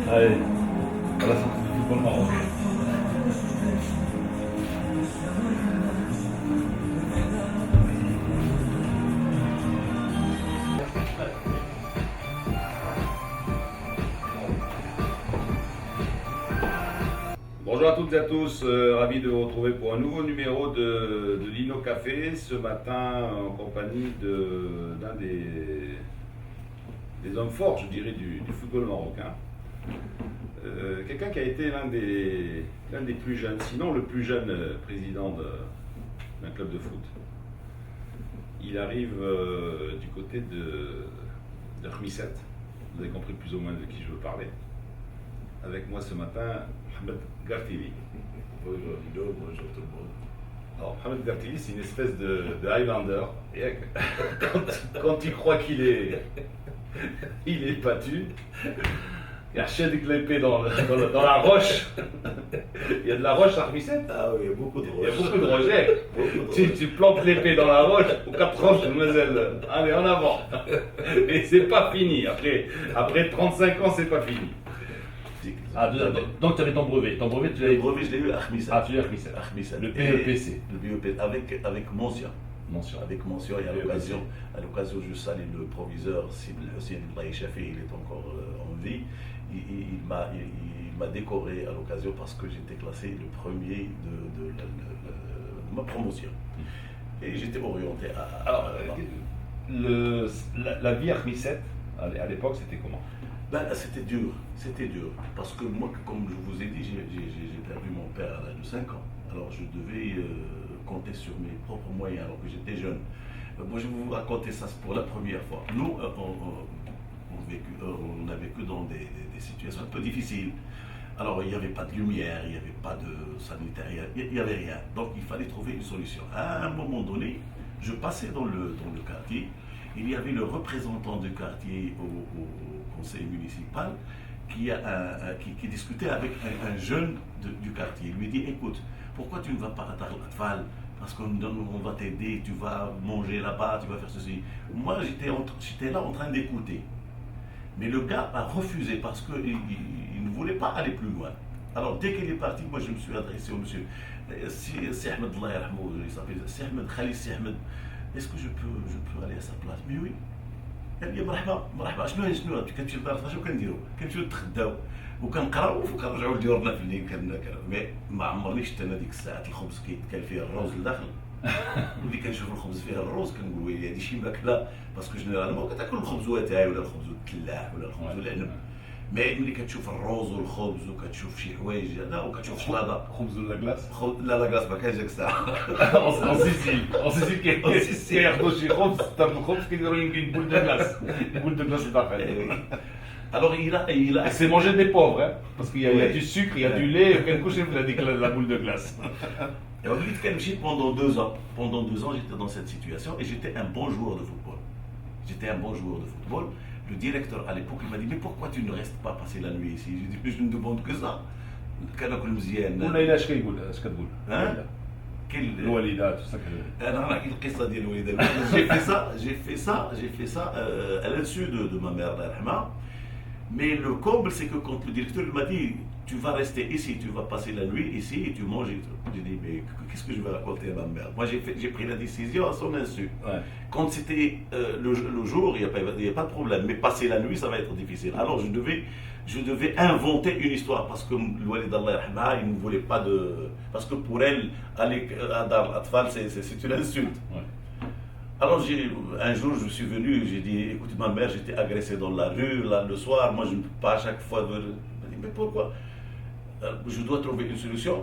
Allez, à la sortie du football marocain. Bonjour à toutes et à tous, ravi de vous retrouver pour un nouveau numéro de Lino Café, ce matin en compagnie d'un des hommes forts, je dirais, du football marocain. Quelqu'un qui a été l'un des plus jeunes, sinon le plus jeune président d'un club de foot. Il arrive du côté de Khmisset, vous avez compris plus ou moins de qui je veux parler. Avec moi ce matin, Mohamed Gartili. Bonjour Lido, bonjour tout le monde. Alors, Mohamed Gartili, c'est une espèce de Highlander. Et quand tu crois qu'il est battu, il achète l'épée dans la roche. Il y a de la roche à Khmisset. Ah oui, il y a beaucoup de Il y a roches. beaucoup de roches. Tu plantes l'épée dans la roche, ou 4 roches, mademoiselle. Allez, en avant. Et c'est pas fini. Après 35 ans, c'est pas fini. Ah, donc tu avais ton brevet. Ton brevet, tu l'as Le brevet, je l'ai eu à Khmisset. Ah, tu l'as Khmisset. À Khmisset. Le BEPC. Le BEPC, avec mention. Mention. Avec mention, et à l'occasion, je salue le proviseur, Sid Hussein Shafi, il est encore en vie. Il m'a décoré à l'occasion parce que j'étais classé le premier de ma promotion. Et j'étais orienté à. Alors, la vie à Khmisset, à l'époque, c'était comment? Ben, c'était dur, parce que moi, comme je vous ai dit, j'ai perdu mon père à l'âge de 5 ans. Alors je devais compter sur mes propres moyens alors que j'étais jeune. Moi, je vais vous raconter ça pour la première fois. Nous, on a vécu dans des situations un peu difficiles. Alors, il n'y avait pas de lumière, il n'y avait pas de sanitaire, il n'y avait rien. Donc, il fallait trouver une solution. À un moment donné, je passais dans le quartier. Il y avait le représentant du quartier au conseil municipal qui discutait avec un jeune du quartier. Il lui dit, écoute, pourquoi tu ne vas pas à Tarlatfal? Parce qu'on va t'aider, tu vas manger là-bas, tu vas faire ceci. Moi, j'étais là en train d'écouter. Mais le gars a refusé parce qu'il ne voulait pas aller plus loin. Alors, dès qu'il est parti, moi, je me suis adressé au monsieur. Si Ahmed, Allah yarhamou, il s'appelle Si Ahmed, Khalid Si Ahmed. Est-ce que je peux aller à sa place? Mais oui. قال لي مرحبا شنو كنمشي لدار الخرج وكنديرو كنمشيو نتغداو وكنقراو وكنرجعوا لديورنا في الليل مي ما عمرني شفت انا ديك الساعات الخبز كيتكال فيه الروز لداخل ملي كنشوف الخبز فيه الروز كنقول ويلي هذه شي ماكله باسكو جينيرالمون كتاكل الخبز واتاي ولا الخبز والتلاح ولا الخبز والعنب مي ملي كتشوف الروز والخبز وكتشوف شي حوايج هذا وكتشوف شلاضه خبز ولا كلاس؟ لا لا كلاس ما كانش ديك الساعه En Sicile كياخذوا شي خبز تاكل الخبز كيديروا يمكن بول دو كلاس لداخل. Alors il a C'est manger des pauvres, hein, parce qu'il y a du sucre, il y a du lait, et couche la boule de glace. Et on dit qu'elle pendant 2 ans. Pendant 2 ans, j'étais dans cette situation et j'étais un bon joueur de football. Le directeur à l'époque, il m'a dit, mais pourquoi tu ne restes pas passer la nuit ici? J'ai dit, mais je ne demande que ça. كناكل مزيان. ولا اش كيقول اش كتقول؟ الوالده انا نحكي القصه ديال الوالده. J'ai fait ça à l'insu de ma mère, Allah yarhamha. Mais le comble, c'est que quand le directeur m'a dit, tu vas rester ici, tu vas passer la nuit ici et tu manges. J'ai dit, mais qu'est-ce que je vais raconter à ma mère? Moi, j'ai pris la décision à son insu. Ouais. Quand c'était le jour, il n'y a pas de problème. Mais passer la nuit, ça va être difficile. Alors, je devais inventer une histoire parce que l'Oualid Allah yarhamha, il ne voulait pas de. Parce que pour elle, aller à Dar Atfal, c'est une insulte. Ouais. Alors un jour je suis venu, j'ai dit, écoute ma mère, j'étais agressé dans la rue, là, le soir, moi je ne peux pas à chaque fois venir. Elle m'a dit, mais pourquoi? Je dois trouver une solution.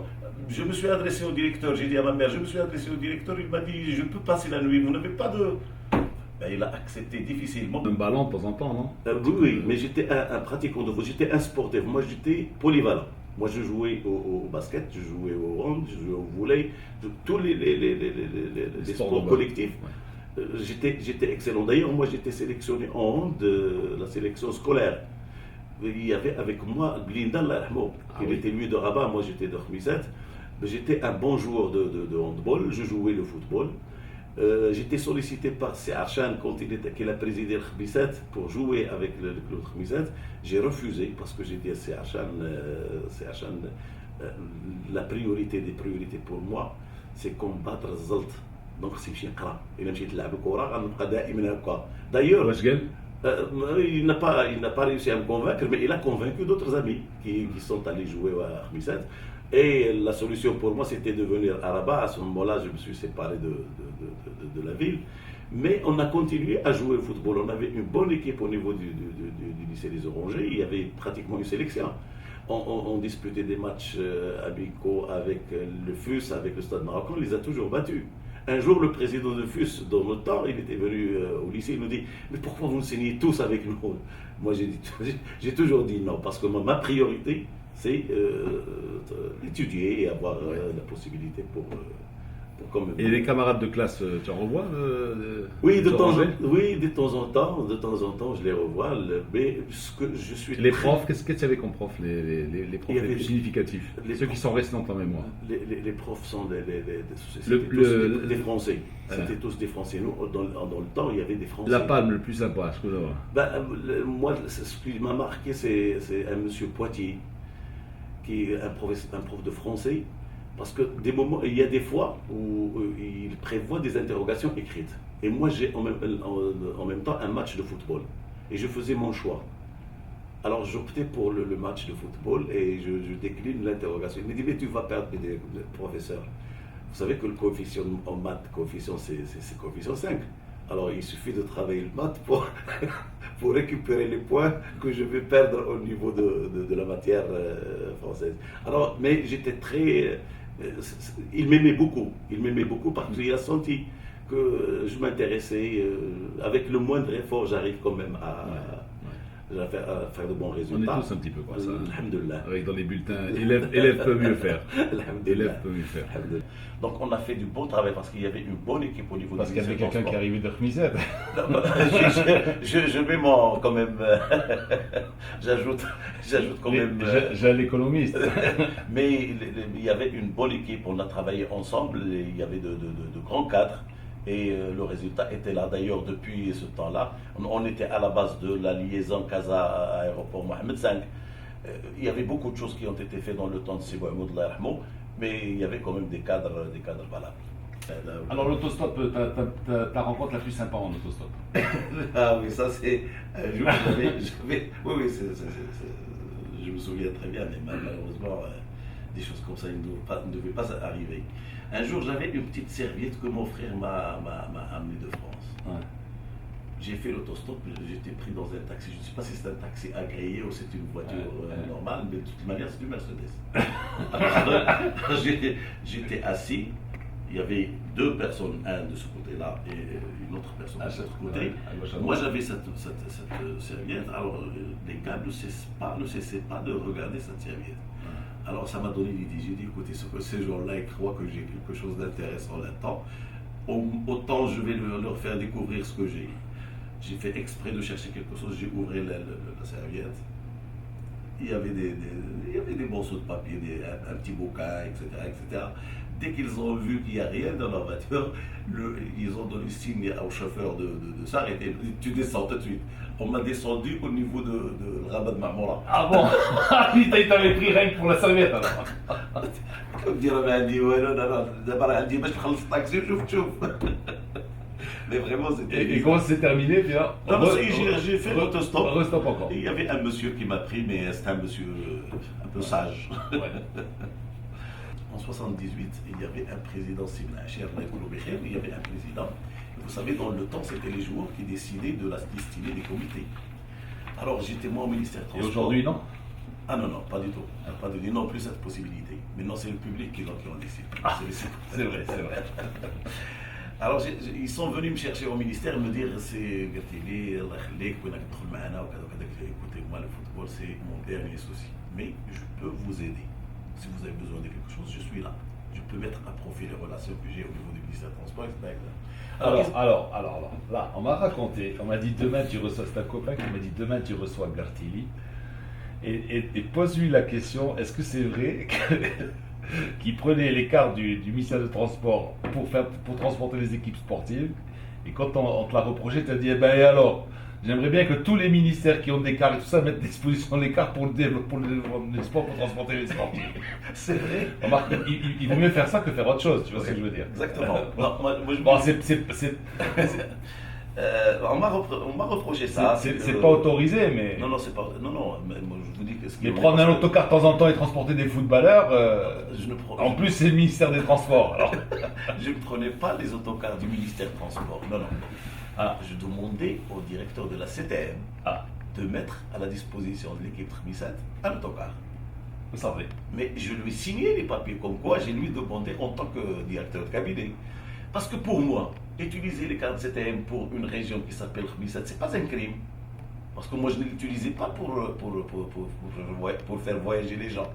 Je me suis adressé au directeur, j'ai dit à ma mère, je me suis adressé au directeur, il m'a dit, je peux passer la nuit, vous n'avez pas de. Ben, il a accepté difficilement. Un ballon de temps en temps, non? Oui, mais j'étais un pratiquant de foot, j'étais un sportif, moi j'étais polyvalent. Moi, je jouais au basket, je jouais au hand, je jouais au volley, tous les sports collectifs. Ouais. J'étais excellent. D'ailleurs, moi, j'étais sélectionné en hand de la sélection scolaire. Il y avait avec moi Blinda Allah yarhamou. Il était lui de Rabat, moi j'étais de Khmisset. J'étais un bon joueur de handball, je jouais le football. J'étais sollicité par Seachan quand qu'il a présidé le Khbisset pour jouer avec le club Khbisset. J'ai refusé parce que j'ai dit à Seachan, la priorité des priorités pour moi, c'est combattre Zalt. Donc c'est Chikra. Il a dit d'ailleurs, il n'a pas réussi à me convaincre, mais il a convaincu d'autres amis qui sont allés jouer à Khbisset. Et la solution pour moi, c'était de venir à Rabat. À ce moment-là, je me suis séparé de la ville. Mais on a continué à jouer au football. On avait une bonne équipe au niveau du lycée des Orangers. Il y avait pratiquement une sélection. On disputait des matchs amicaux avec le FUS, avec le Stade Marocain. On les a toujours battus. Un jour, le président de FUS, dans notre temps, il était venu au lycée, il nous dit « Mais pourquoi vous signez tous avec nous ?» Moi, j'ai toujours dit non, parce que ma priorité, c'est étudier et avoir la possibilité pour comme... Et les camarades de classe, tu en revois oui, de temps en temps, je les revois. Mais ce que je suis les profs, qu'est-ce que tu avais comme profs, les profs les plus significatifs, ceux qui sont restés dans ta mémoire? Les profs sont des Français. C'était tous des Français. Nous, dans le temps, il y avait des Français. La Palme, le plus sympa, je peux savoir. Moi, ce qui m'a marqué, c'est un monsieur Poitier, qui est un prof de français. Parce que il y a des fois où il prévoit des interrogations écrites. Et moi, j'ai en même temps un match de football. Et je faisais mon choix. Alors, j'optais pour le match de football et je décline l'interrogation. Il me dit, mais tu vas perdre, professeur. Vous savez que le coefficient en maths, c'est coefficient 5. Alors, il suffit de travailler le maths pour récupérer les points que je vais perdre au niveau de la matière française. Alors, mais j'étais très... il m'aimait beaucoup parce qu'il a senti que je m'intéressais. Avec le moindre effort, j'arrive quand même à faire de bons résultats. On est tous un petit peu comme ça. Alhamdulillah. Avec dans les bulletins, élève peut mieux faire. Élève peut mieux faire. Donc on a fait du bon travail parce qu'il y avait une bonne équipe au niveau parce qu'il y avait quelqu'un qui arrivait de Khmizet. Je mets mon quand même. J'ajoute quand même. J'ai l'économiste. Mais il y avait une bonne équipe, on a travaillé ensemble, il y avait de grands cadres. Et le résultat était là. D'ailleurs, depuis ce temps-là, on était à la base de la liaison Casa-Aéroport Mohamed V. Il y avait beaucoup de choses qui ont été faites dans le temps de Sibou Hamoud, mais il y avait quand même des cadres valables. Alors l'autostop, ta rencontre la plus sympa en autostop? Ah oui, ça c'est... un jour, oui, je me souviens très bien, mais malheureusement, des choses comme ça ne devaient pas arriver. Un jour, j'avais une petite serviette que mon frère m'a amenée de France. Ouais. J'ai fait l'autostop, j'étais pris dans un taxi. Je ne sais pas si c'est un taxi agréé ou c'est une voiture normale, mais de toute manière, c'est du Mercedes. Alors, j'étais assis, il y avait deux personnes, un de ce côté-là et une autre personne de l'autre côté. Moi, j'avais cette serviette. Alors, les gars ne cessaient pas de regarder cette serviette. Alors ça m'a donné l'idée, j'ai dit écoutez, ces gens-là ils croient que j'ai quelque chose d'intéressant là-dedans, autant je vais leur faire découvrir ce que j'ai. J'ai fait exprès de chercher quelque chose, j'ai ouvert la serviette. Il y avait des morceaux de papier, un petit bouquin, etc. Dès qu'ils ont vu qu'il n'y a rien dans leur voiture, ils ont donné signe au chauffeur de s'arrêter. Tu descends tout de suite. On m'a descendu au niveau de Rabat de Marmora. Ah bon? Il t'avait pris rien que pour la serviette alors. Comme dire, on dit, ouais, non, d'abord, elle dit, je prends le taxi, chouf. Mais vraiment, c'était... Et comment c'est terminé, puis là? Non, j'ai fait l'autostop. Restop encore. Il y avait un monsieur qui m'a pris, mais c'était un monsieur un peu sage. Ouais. En 78, il y avait un président, il y avait un président. Vous savez, dans le temps, c'était les joueurs qui décidaient de la destinée des comités. Alors, j'étais moi au ministère des Transports. Et aujourd'hui, non? Ah non, pas du tout. Pas du tout. Non plus cette possibilité. Maintenant, c'est le public qui en décide. Ah, c'est vrai. Alors, ils sont venus me chercher au ministère et me dire c'est écoutez, moi, le football, c'est mon dernier souci. Mais je peux vous aider. Si vous avez besoin de quelque chose, je suis là. Je peux mettre à profit les relations que j'ai au niveau du ministère des Transports, etc. Alors, là, on m'a raconté, on m'a dit demain tu reçois, c'est un copain qui m'a dit demain tu reçois Gartili et pose-lui la question, est-ce que c'est vrai qui prenait les cartes du ministère des Transports pour transporter les équipes sportives. Et quand on te l'a reproché, tu as dit, eh ben et alors, j'aimerais bien que tous les ministères qui ont des cartes et tout ça mettent à disposition les cartes pour le développement des sports, pour transporter les sportifs. C'est vrai. Remarque, il vaut mieux faire ça que faire autre chose, tu vois ce que je veux dire. Exactement. Moi, je Bon, on m'a reproché ça. c'est pas autorisé, mais. Non, c'est pas. Non, mais moi, je vous dis que ce qui Mais prendre un autocar de temps en temps et transporter des footballeurs, en plus c'est le ministère des Transports. Alors. Je ne prenais pas les autocars du ministère des Transports. Non. Ah. Je demandais au directeur de la CTM de mettre à la disposition de l'équipe Khmissat un autocar. Vous savez. Mais je lui ai signé les papiers comme quoi j'ai lui demandé en tant que directeur de cabinet. Parce que pour moi, utiliser les cartes CTM pour une région qui s'appelle Khmissat, c'est pas un crime. Parce que moi, je ne l'utilisais pas pour faire voyager les gens.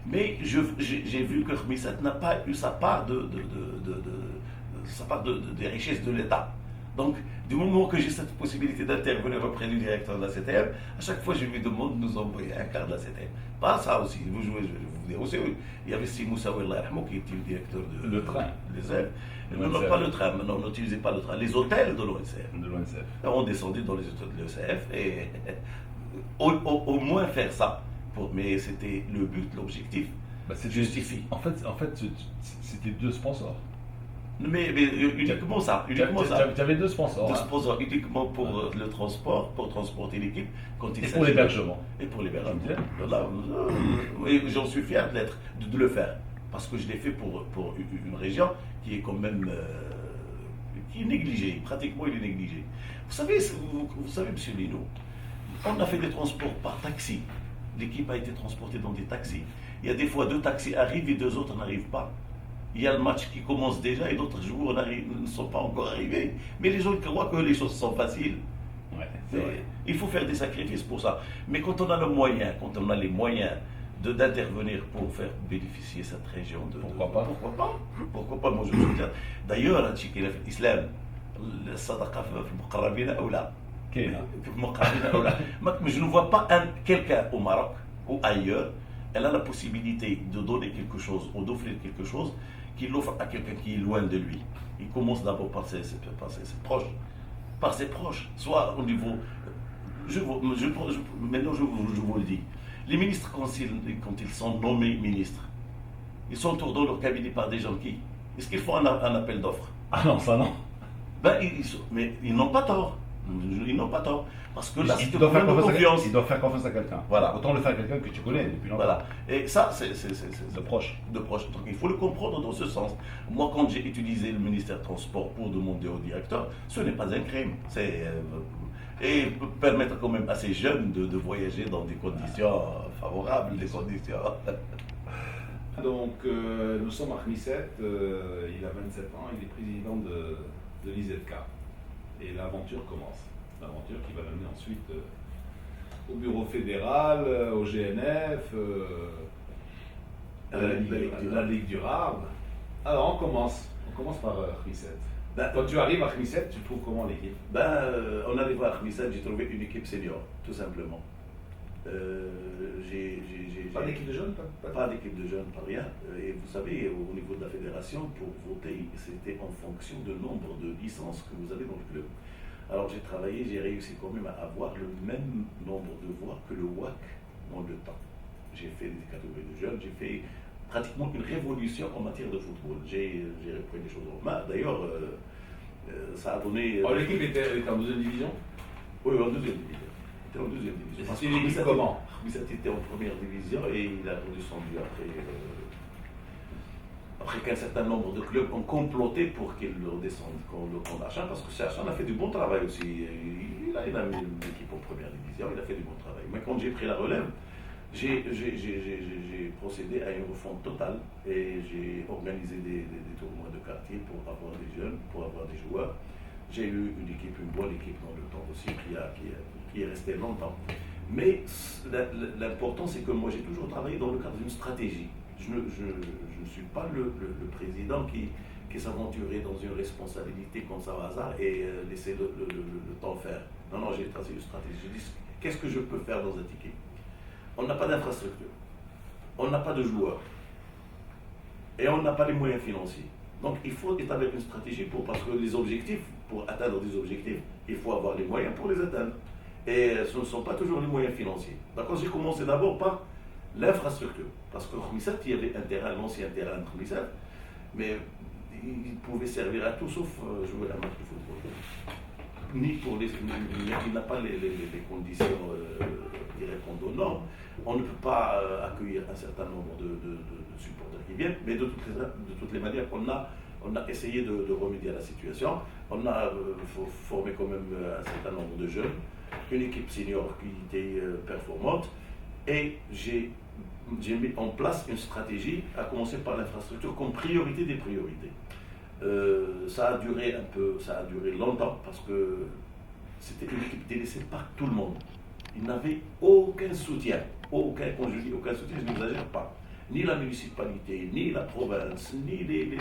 Mais j'ai vu que Khmissat n'a pas eu sa part des richesses de l'État. Donc, du moment que j'ai cette possibilité d'intervenir auprès du directeur de la CTM, à chaque fois, je lui demande de nous envoyer un quart de la CTM. Pas ça aussi. Je vais vous dire aussi, il y avait Simoussa qui était le directeur de le train. Les ailes. Non, pas le train. Non, on n'utilisait pas le train. Les hôtels de l'ONCF. On descendait dans les hôtels de l'ONCF et au moins faire ça. Mais c'était le but, l'objectif. Justifie. En fait, c'était 2 sponsors. Mais uniquement ça. Tu avais 2 sponsors. 2 sponsors uniquement pour le transport, pour transporter l'équipe. Et pour l'hébergement. Et pour l'hébergement. Et j'en suis fier de le faire. Parce que je l'ai fait pour une région qui est quand même qui est négligée. Pratiquement, il est négligé. Vous savez, M. Lino, on a fait des transports par taxi. L'équipe a été transportée dans des taxis. Il y a des fois 2 taxis arrivent et 2 autres n'arrivent pas. Il y a le match qui commence déjà et d'autres joueurs ne sont pas encore arrivés. Mais les gens croient que les choses sont faciles. Ouais, il faut faire des sacrifices pour ça. Mais quand on a les moyens d'intervenir pour faire bénéficier cette région de... Pourquoi pas, moi je me souviens. D'ailleurs, l'islam, le sadaqa fi al-muqarrabina awla. Mais je ne vois pas quelqu'un au Maroc ou ailleurs, elle a la possibilité de donner quelque chose ou d'offrir quelque chose qu'il l'offre à quelqu'un qui est loin de lui. Il commence d'abord par ses proches, soit au niveau... Maintenant, je vous le dis. Les ministres, quand ils sont nommés ministres, ils sont autour dans leur cabinet par des gens qui... Est-ce qu'ils font un appel d'offres? Ah non, ça non. Mais ils n'ont pas tort. Ils n'ont pas tort. Parce que là, ils doivent faire confiance à quelqu'un. Voilà. Autant le faire à quelqu'un que tu connais depuis longtemps. Voilà. Et ça, c'est de proche. Donc il faut le comprendre dans ce sens. Moi, quand j'ai utilisé le ministère des Transports pour demander au directeur, ce n'est pas un crime. Et permettre quand même à ces jeunes de voyager dans des conditions favorables, des conditions. Donc, nous sommes à Khmissat, il a 27 ans, il est président de l'IZK. Et l'aventure commence. L'aventure qui va l'amener ensuite au bureau fédéral, au GNF, à la Ligue du Rard. Alors, on commence par Khmissat. Quand tu arrives à Khmissat, tu trouves comment l'équipe? On arrive à Khmissat, j'ai trouvé une équipe senior, tout simplement. Pas d'équipe de jeunes? Pas d'équipe de jeunes, pas rien. Et vous savez, au niveau de la fédération, pour voter, c'était en fonction du nombre de licences que vous avez dans le club. Alors j'ai travaillé, j'ai réussi quand même à avoir le même nombre de voix que le WAC dans le temps. J'ai fait des catégories de jeunes, j'ai fait pratiquement une révolution en matière de football. J'ai repris des choses en main. D'ailleurs, ça a donné... l'équipe était en 2e division? Oui, en 2e division. En 2e division. C'était une équipe comment? Khmissat était en 1re division et il a redescendu après qu'un certain nombre de clubs ont comploté pour qu'il redescende contre Achin, parce que Achin a fait du bon travail aussi. Il a mis l'équipe en 1re division, il a fait du bon travail. Mais quand j'ai pris la relève, j'ai procédé à une refonte totale et j'ai organisé des tournois de quartier pour avoir des jeunes, pour avoir des joueurs. J'ai eu une bonne équipe dans le temps aussi qui est restée longtemps. Mais l'important, c'est que moi, j'ai toujours travaillé dans le cadre d'une stratégie. Je ne suis pas le président qui s'aventurait dans une responsabilité comme ça au hasard et laisser le temps faire. Non, j'ai tracé une stratégie. Je dis, qu'est-ce que je peux faire dans cette équipe? On n'a pas d'infrastructure. On n'a pas de joueurs. et on n'a pas les moyens financiers. Donc il faut établir une stratégie parce que les objectifs, pour atteindre des objectifs, il faut avoir les moyens pour les atteindre. Et ce ne sont pas toujours les moyens financiers. D'accord, j'ai commencé d'abord par l'infrastructure. Parce que Khmissat, il y avait un terrain, l'ancien terrain de Khmissat, mais il pouvait servir à tout sauf jouer à un match de football. Il n'a pas les conditions qui répondent aux normes. On ne peut pas accueillir un certain nombre de supporters qui viennent, mais de toutes les manières, on a essayé de remédier à la situation. On a formé quand même un certain nombre de jeunes, une équipe senior qui était performante, et j'ai mis en place une stratégie, à commencer par l'infrastructure comme priorité des priorités. Ça a duré longtemps parce que c'était une équipe délaissée par tout le monde. Ils n'avaient aucun soutien, quand je dis aucun soutien, je n'exagère pas. Ni la municipalité, ni la province, ni les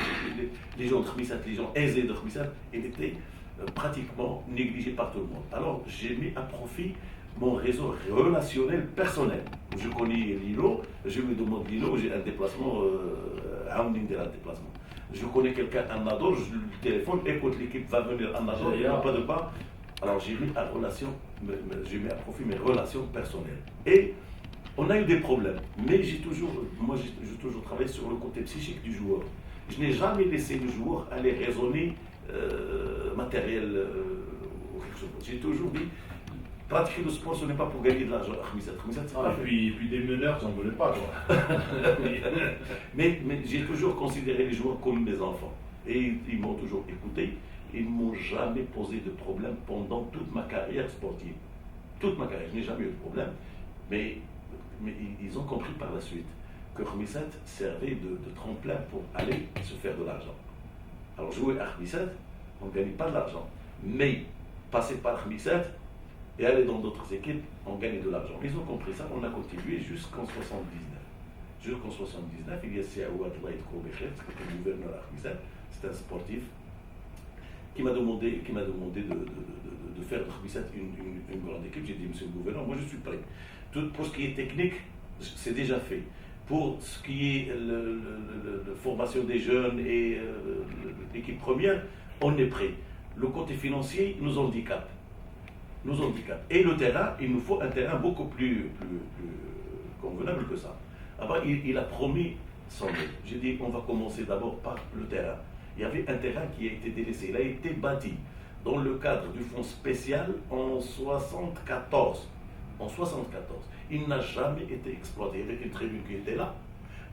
gens de Khmissat, les gens aisés de Khmissat, ils étaient pratiquement négligés par tout le monde. Alors j'ai mis à profit mon réseau relationnel personnel. Je connais Lilo, je me demande Lilo, j'ai un déplacement, un déplacement. Je connais quelqu'un à Nador, je le téléphone, écoute, l'équipe va venir à Nador, il n'y a pas de pas. Alors j'ai mis à profit mes relations personnelles. Et on a eu des problèmes, mais j'ai toujours travaillé sur le côté psychique du joueur. Je n'ai jamais laissé le joueur aller raisonner matériel ou quelque chose. J'ai toujours dit, pratiquer le sport, ce n'est pas pour gagner de l'argent. Puis des meneurs, j'en voulais pas, quoi. mais j'ai toujours considéré les joueurs comme mes enfants. Et ils m'ont toujours écouté. Ils ne m'ont jamais posé de problème pendant toute ma carrière sportive. Toute ma carrière, je n'ai jamais eu de problème. Mais ils ont compris par la suite que Khmissat servait de tremplin pour aller se faire de l'argent. Alors jouer à Khmissat, on ne gagne pas de l'argent. Mais passer par Khmissat et aller dans d'autres équipes, on gagne de l'argent. Ils ont compris ça, on a continué jusqu'en 79. Jusqu'en 79, il y a Siaouat Laïd Koubekhet, qui était gouverneur à Khmissat, c'est un sportif qui m'a demandé de faire de Khmissat une grande équipe. J'ai dit, monsieur le gouverneur, moi je suis prêt. Pour ce qui est technique, c'est déjà fait. Pour ce qui est la formation des jeunes et l'équipe première, on est prêt. Le côté financier nous handicape. Et le terrain, il nous faut un terrain beaucoup plus convenable que ça. Alors, il a promis 100 000. J'ai dit, on va commencer d'abord par le terrain. Il y avait un terrain qui a été délaissé. Il a été bâti dans le cadre du fonds spécial en 1974. En 1974. Il n'a jamais été exploité. Il y avait une tribune qui était là.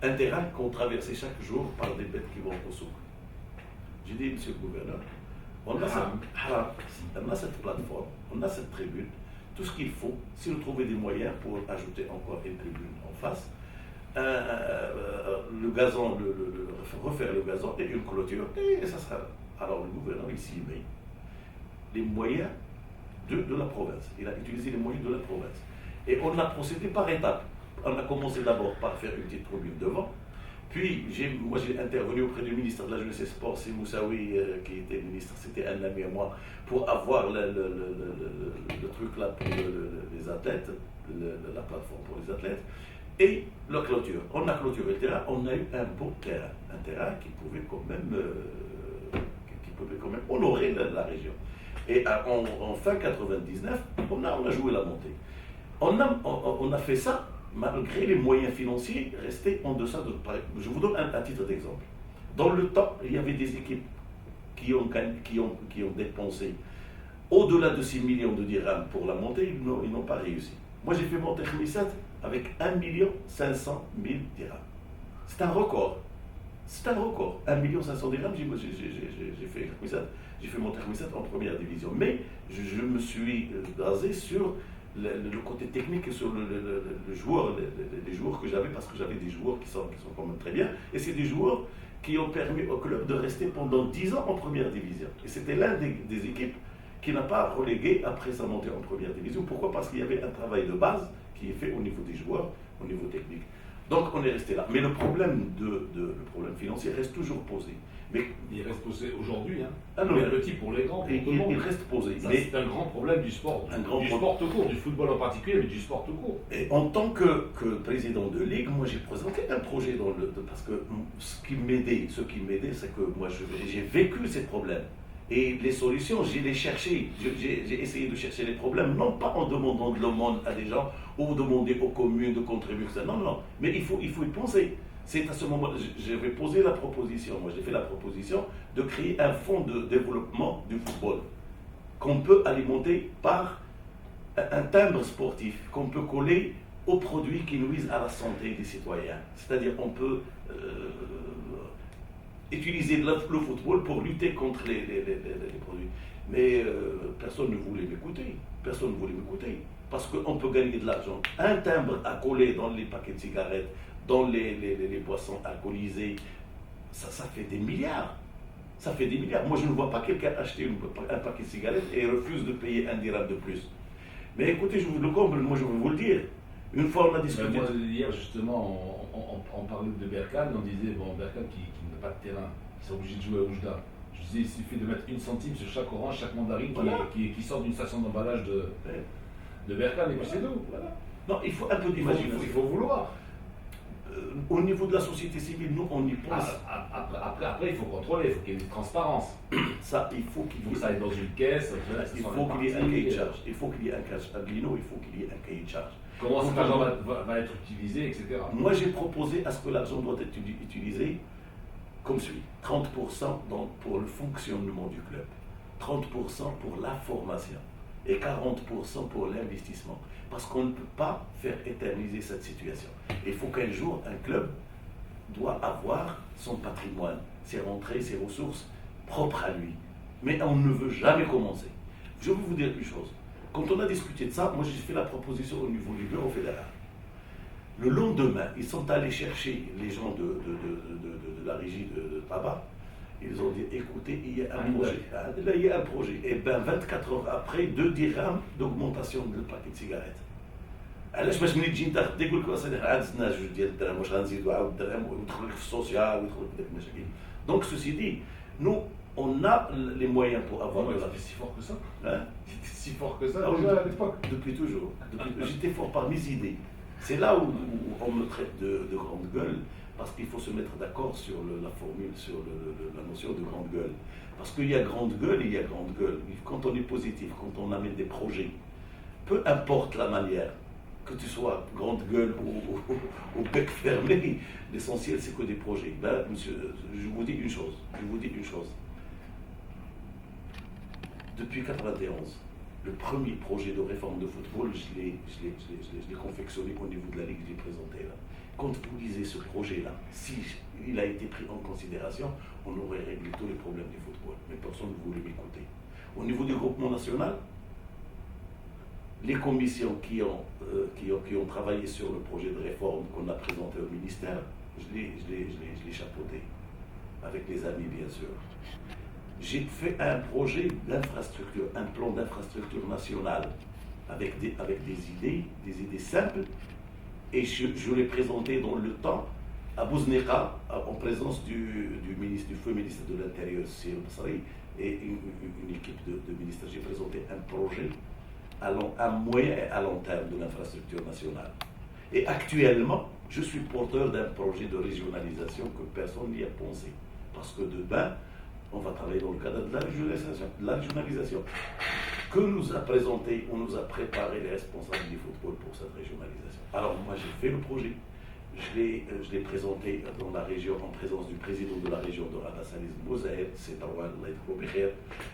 Un terrain qu'on traversait chaque jour par des bêtes qui vont au souk. J'ai dit, monsieur le gouverneur, on a cette plateforme, on a cette tribune, tout ce qu'il faut, si vous trouvez des moyens pour ajouter encore une tribune en face, le gazon, refaire le gazon et une clôture, et ça sera. Alors le gouverneur ici met les moyens de la province. Il a utilisé les moyens de la province. Et on a procédé par étapes. On a commencé d'abord par faire une petite tribune devant. Puis, moi j'ai intervenu auprès du ministre de la Jeunesse et Sport, c'est Moussaoui qui était ministre, c'était un ami à moi, pour avoir le truc là pour les athlètes, la plateforme pour les athlètes, et la clôture. On a clôturé le terrain, on a eu un beau terrain, un terrain qui pouvait quand même honorer la région. Et en fin 99, on a joué la montée. On a fait ça malgré les moyens financiers restés en deçà de... Je vous donne un titre d'exemple. Dans le temps, il y avait des équipes qui ont dépensé au-delà de 6 millions de dirhams pour la montée, ils n'ont pas réussi. Moi, j'ai fait monter Khmissat avec 1 500 000 dirhams. C'est un record. 1 500 000 dirhams, j'ai fait Khmissat. J'ai fait monter Khmissat en première division. Mais je me suis basé sur le côté technique et sur les joueurs que j'avais, parce que j'avais des joueurs qui sont quand même très bien, et c'est des joueurs qui ont permis au club de rester pendant 10 ans en première division. Et c'était l'un des équipes qui n'a pas relégué après sa montée en première division. Pourquoi? Parce qu'il y avait un travail de base qui est fait au niveau des joueurs, au niveau technique. Donc on est resté là. Mais le problème, le problème financier reste toujours posé. Mais Il reste posé aujourd'hui, hein. Ah non, Le petit pour les grands, pour il, tout le monde. il reste posé. Ça, Mais c'est un grand problème du sport. Un grand du problème. sport tout court, du football en particulier, mais du sport tout court. et en tant que président de ligue, moi j'ai présenté un projet parce que ce qui m'aidait, c'est que moi j'ai vécu ces problèmes. Et les solutions, j'ai les cherchées. J'ai essayé de chercher les problèmes, non pas en demandant de l'aumône à des gens ou demander aux communes de contribuer. Non, non, mais il faut y penser. C'est à ce moment, j'avais posé la proposition, moi j'ai fait la proposition de créer un fonds de développement du football qu'on peut alimenter par un timbre sportif qu'on peut coller aux produits qui nuisent à la santé des citoyens. C'est-à-dire on peut utiliser le football pour lutter contre les produits. Mais personne ne voulait m'écouter. Personne ne voulait m'écouter. Parce qu'on peut gagner de l'argent. Un timbre à coller dans les paquets de cigarettes, dans les boissons alcoolisées, ça fait des milliards. Ça fait des milliards. Moi, je ne vois pas quelqu'un acheter un paquet de cigarettes et refuse de payer 1 dirham de plus. Mais écoutez, je vous le comble, moi je vais vous le dire. Une fois, on a discuté. Moi, hier, justement, on parlait de Berkane, on disait, bon, Berkane qui n'a pas de terrain, ils sont obligés de jouer à Oujda. Je disais, il suffit de mettre 1 centime sur chaque orange, chaque mandarine qui sort d'une station d'emballage de Berkane, et puis c'est tout. Voilà. Non, il faut un peu d'imagination. Il faut vouloir. Au niveau de la société civile, nous, on y pense. Après, il faut contrôler, il faut qu'il y ait une transparence. Ça, il faut qu'il y Il faut ait. que ça aille dans une caisse. Il faut qu'il y ait un cahier de charge. Il faut qu'il y ait un cash Aglino, il faut qu'il y ait un cahier de charge. Comment cet argent va être utilisé, etc. Moi, j'ai proposé à ce que l'argent doit être utilisé comme suit. 30% pour le fonctionnement du club, 30% pour la formation et 40% pour l'investissement. Parce qu'on ne peut pas faire éterniser cette situation. Il faut qu'un jour, un club doit avoir son patrimoine, ses rentrées, ses ressources propres à lui. Mais on ne veut jamais commencer. Je vais vous dire une chose. Quand on a discuté de ça, moi j'ai fait la proposition au niveau du bureau fédéral. Le lendemain, ils sont allés chercher les gens de la régie de tabac. Ils ont dit, écoutez, il y a un projet. Là, il y a un projet. Et bien, 24 heures après, 2 dirhams d'augmentation du paquet de cigarettes. علاش باش ملي تجي انت خدي يقول لك اصاحبي عززنا 2 ديال الدرهم واش غنزيدوا عاود درهم ويدخل لك في السوسيال ويدخل لك في ديك المشاكل. Donc ceci dit, nous on a les moyens pour avoir de la. C'était si fort que ça. Hein? C'était si fort que ça Ah, déjà à l'époque. Depuis toujours. J'étais fort par mes idées. C'est là où on me traite de grande gueule, parce qu'il faut se mettre d'accord sur la formule, sur la notion de grande gueule. Parce qu'il y a grande gueule et il y a grande gueule. Quand on est positif, quand on amène des projets, peu importe la manière, que tu sois grande gueule ou bec fermé, l'essentiel c'est que des projets. Ben, monsieur, je vous dis une chose. Depuis 1991, le premier projet de réforme de football, je l'ai confectionné au niveau de la Ligue, je l'ai présenté là. Quand vous lisez ce projet-là, si il a été pris en considération, on aurait réglé tous les problèmes du football. Mais personne ne voulait m'écouter. Au niveau du groupement national, les commissions qui ont travaillé sur le projet de réforme qu'on a présenté au ministère, je l'ai chapeauté, avec les amis bien sûr. J'ai fait un projet d'infrastructure, un plan d'infrastructure nationale, avec des idées simples, et je l'ai présenté dans le temps à Bouznéka, en présence du feu ministre de l'Intérieur, Sir Bassari, et une équipe de ministres. J'ai présenté un projet à moyen et à long terme de l'infrastructure nationale. Et actuellement, je suis porteur d'un projet de régionalisation que personne n'y a pensé. Parce que demain, on va travailler dans le cadre de la régionalisation. Que nous a présenté, on nous a préparé les responsables du football pour cette régionalisation. Alors moi j'ai fait le projet, je l'ai présenté dans la région en présence du président de la région de Rada-Salis Bouzaïd, c'est Tarwan Laïd,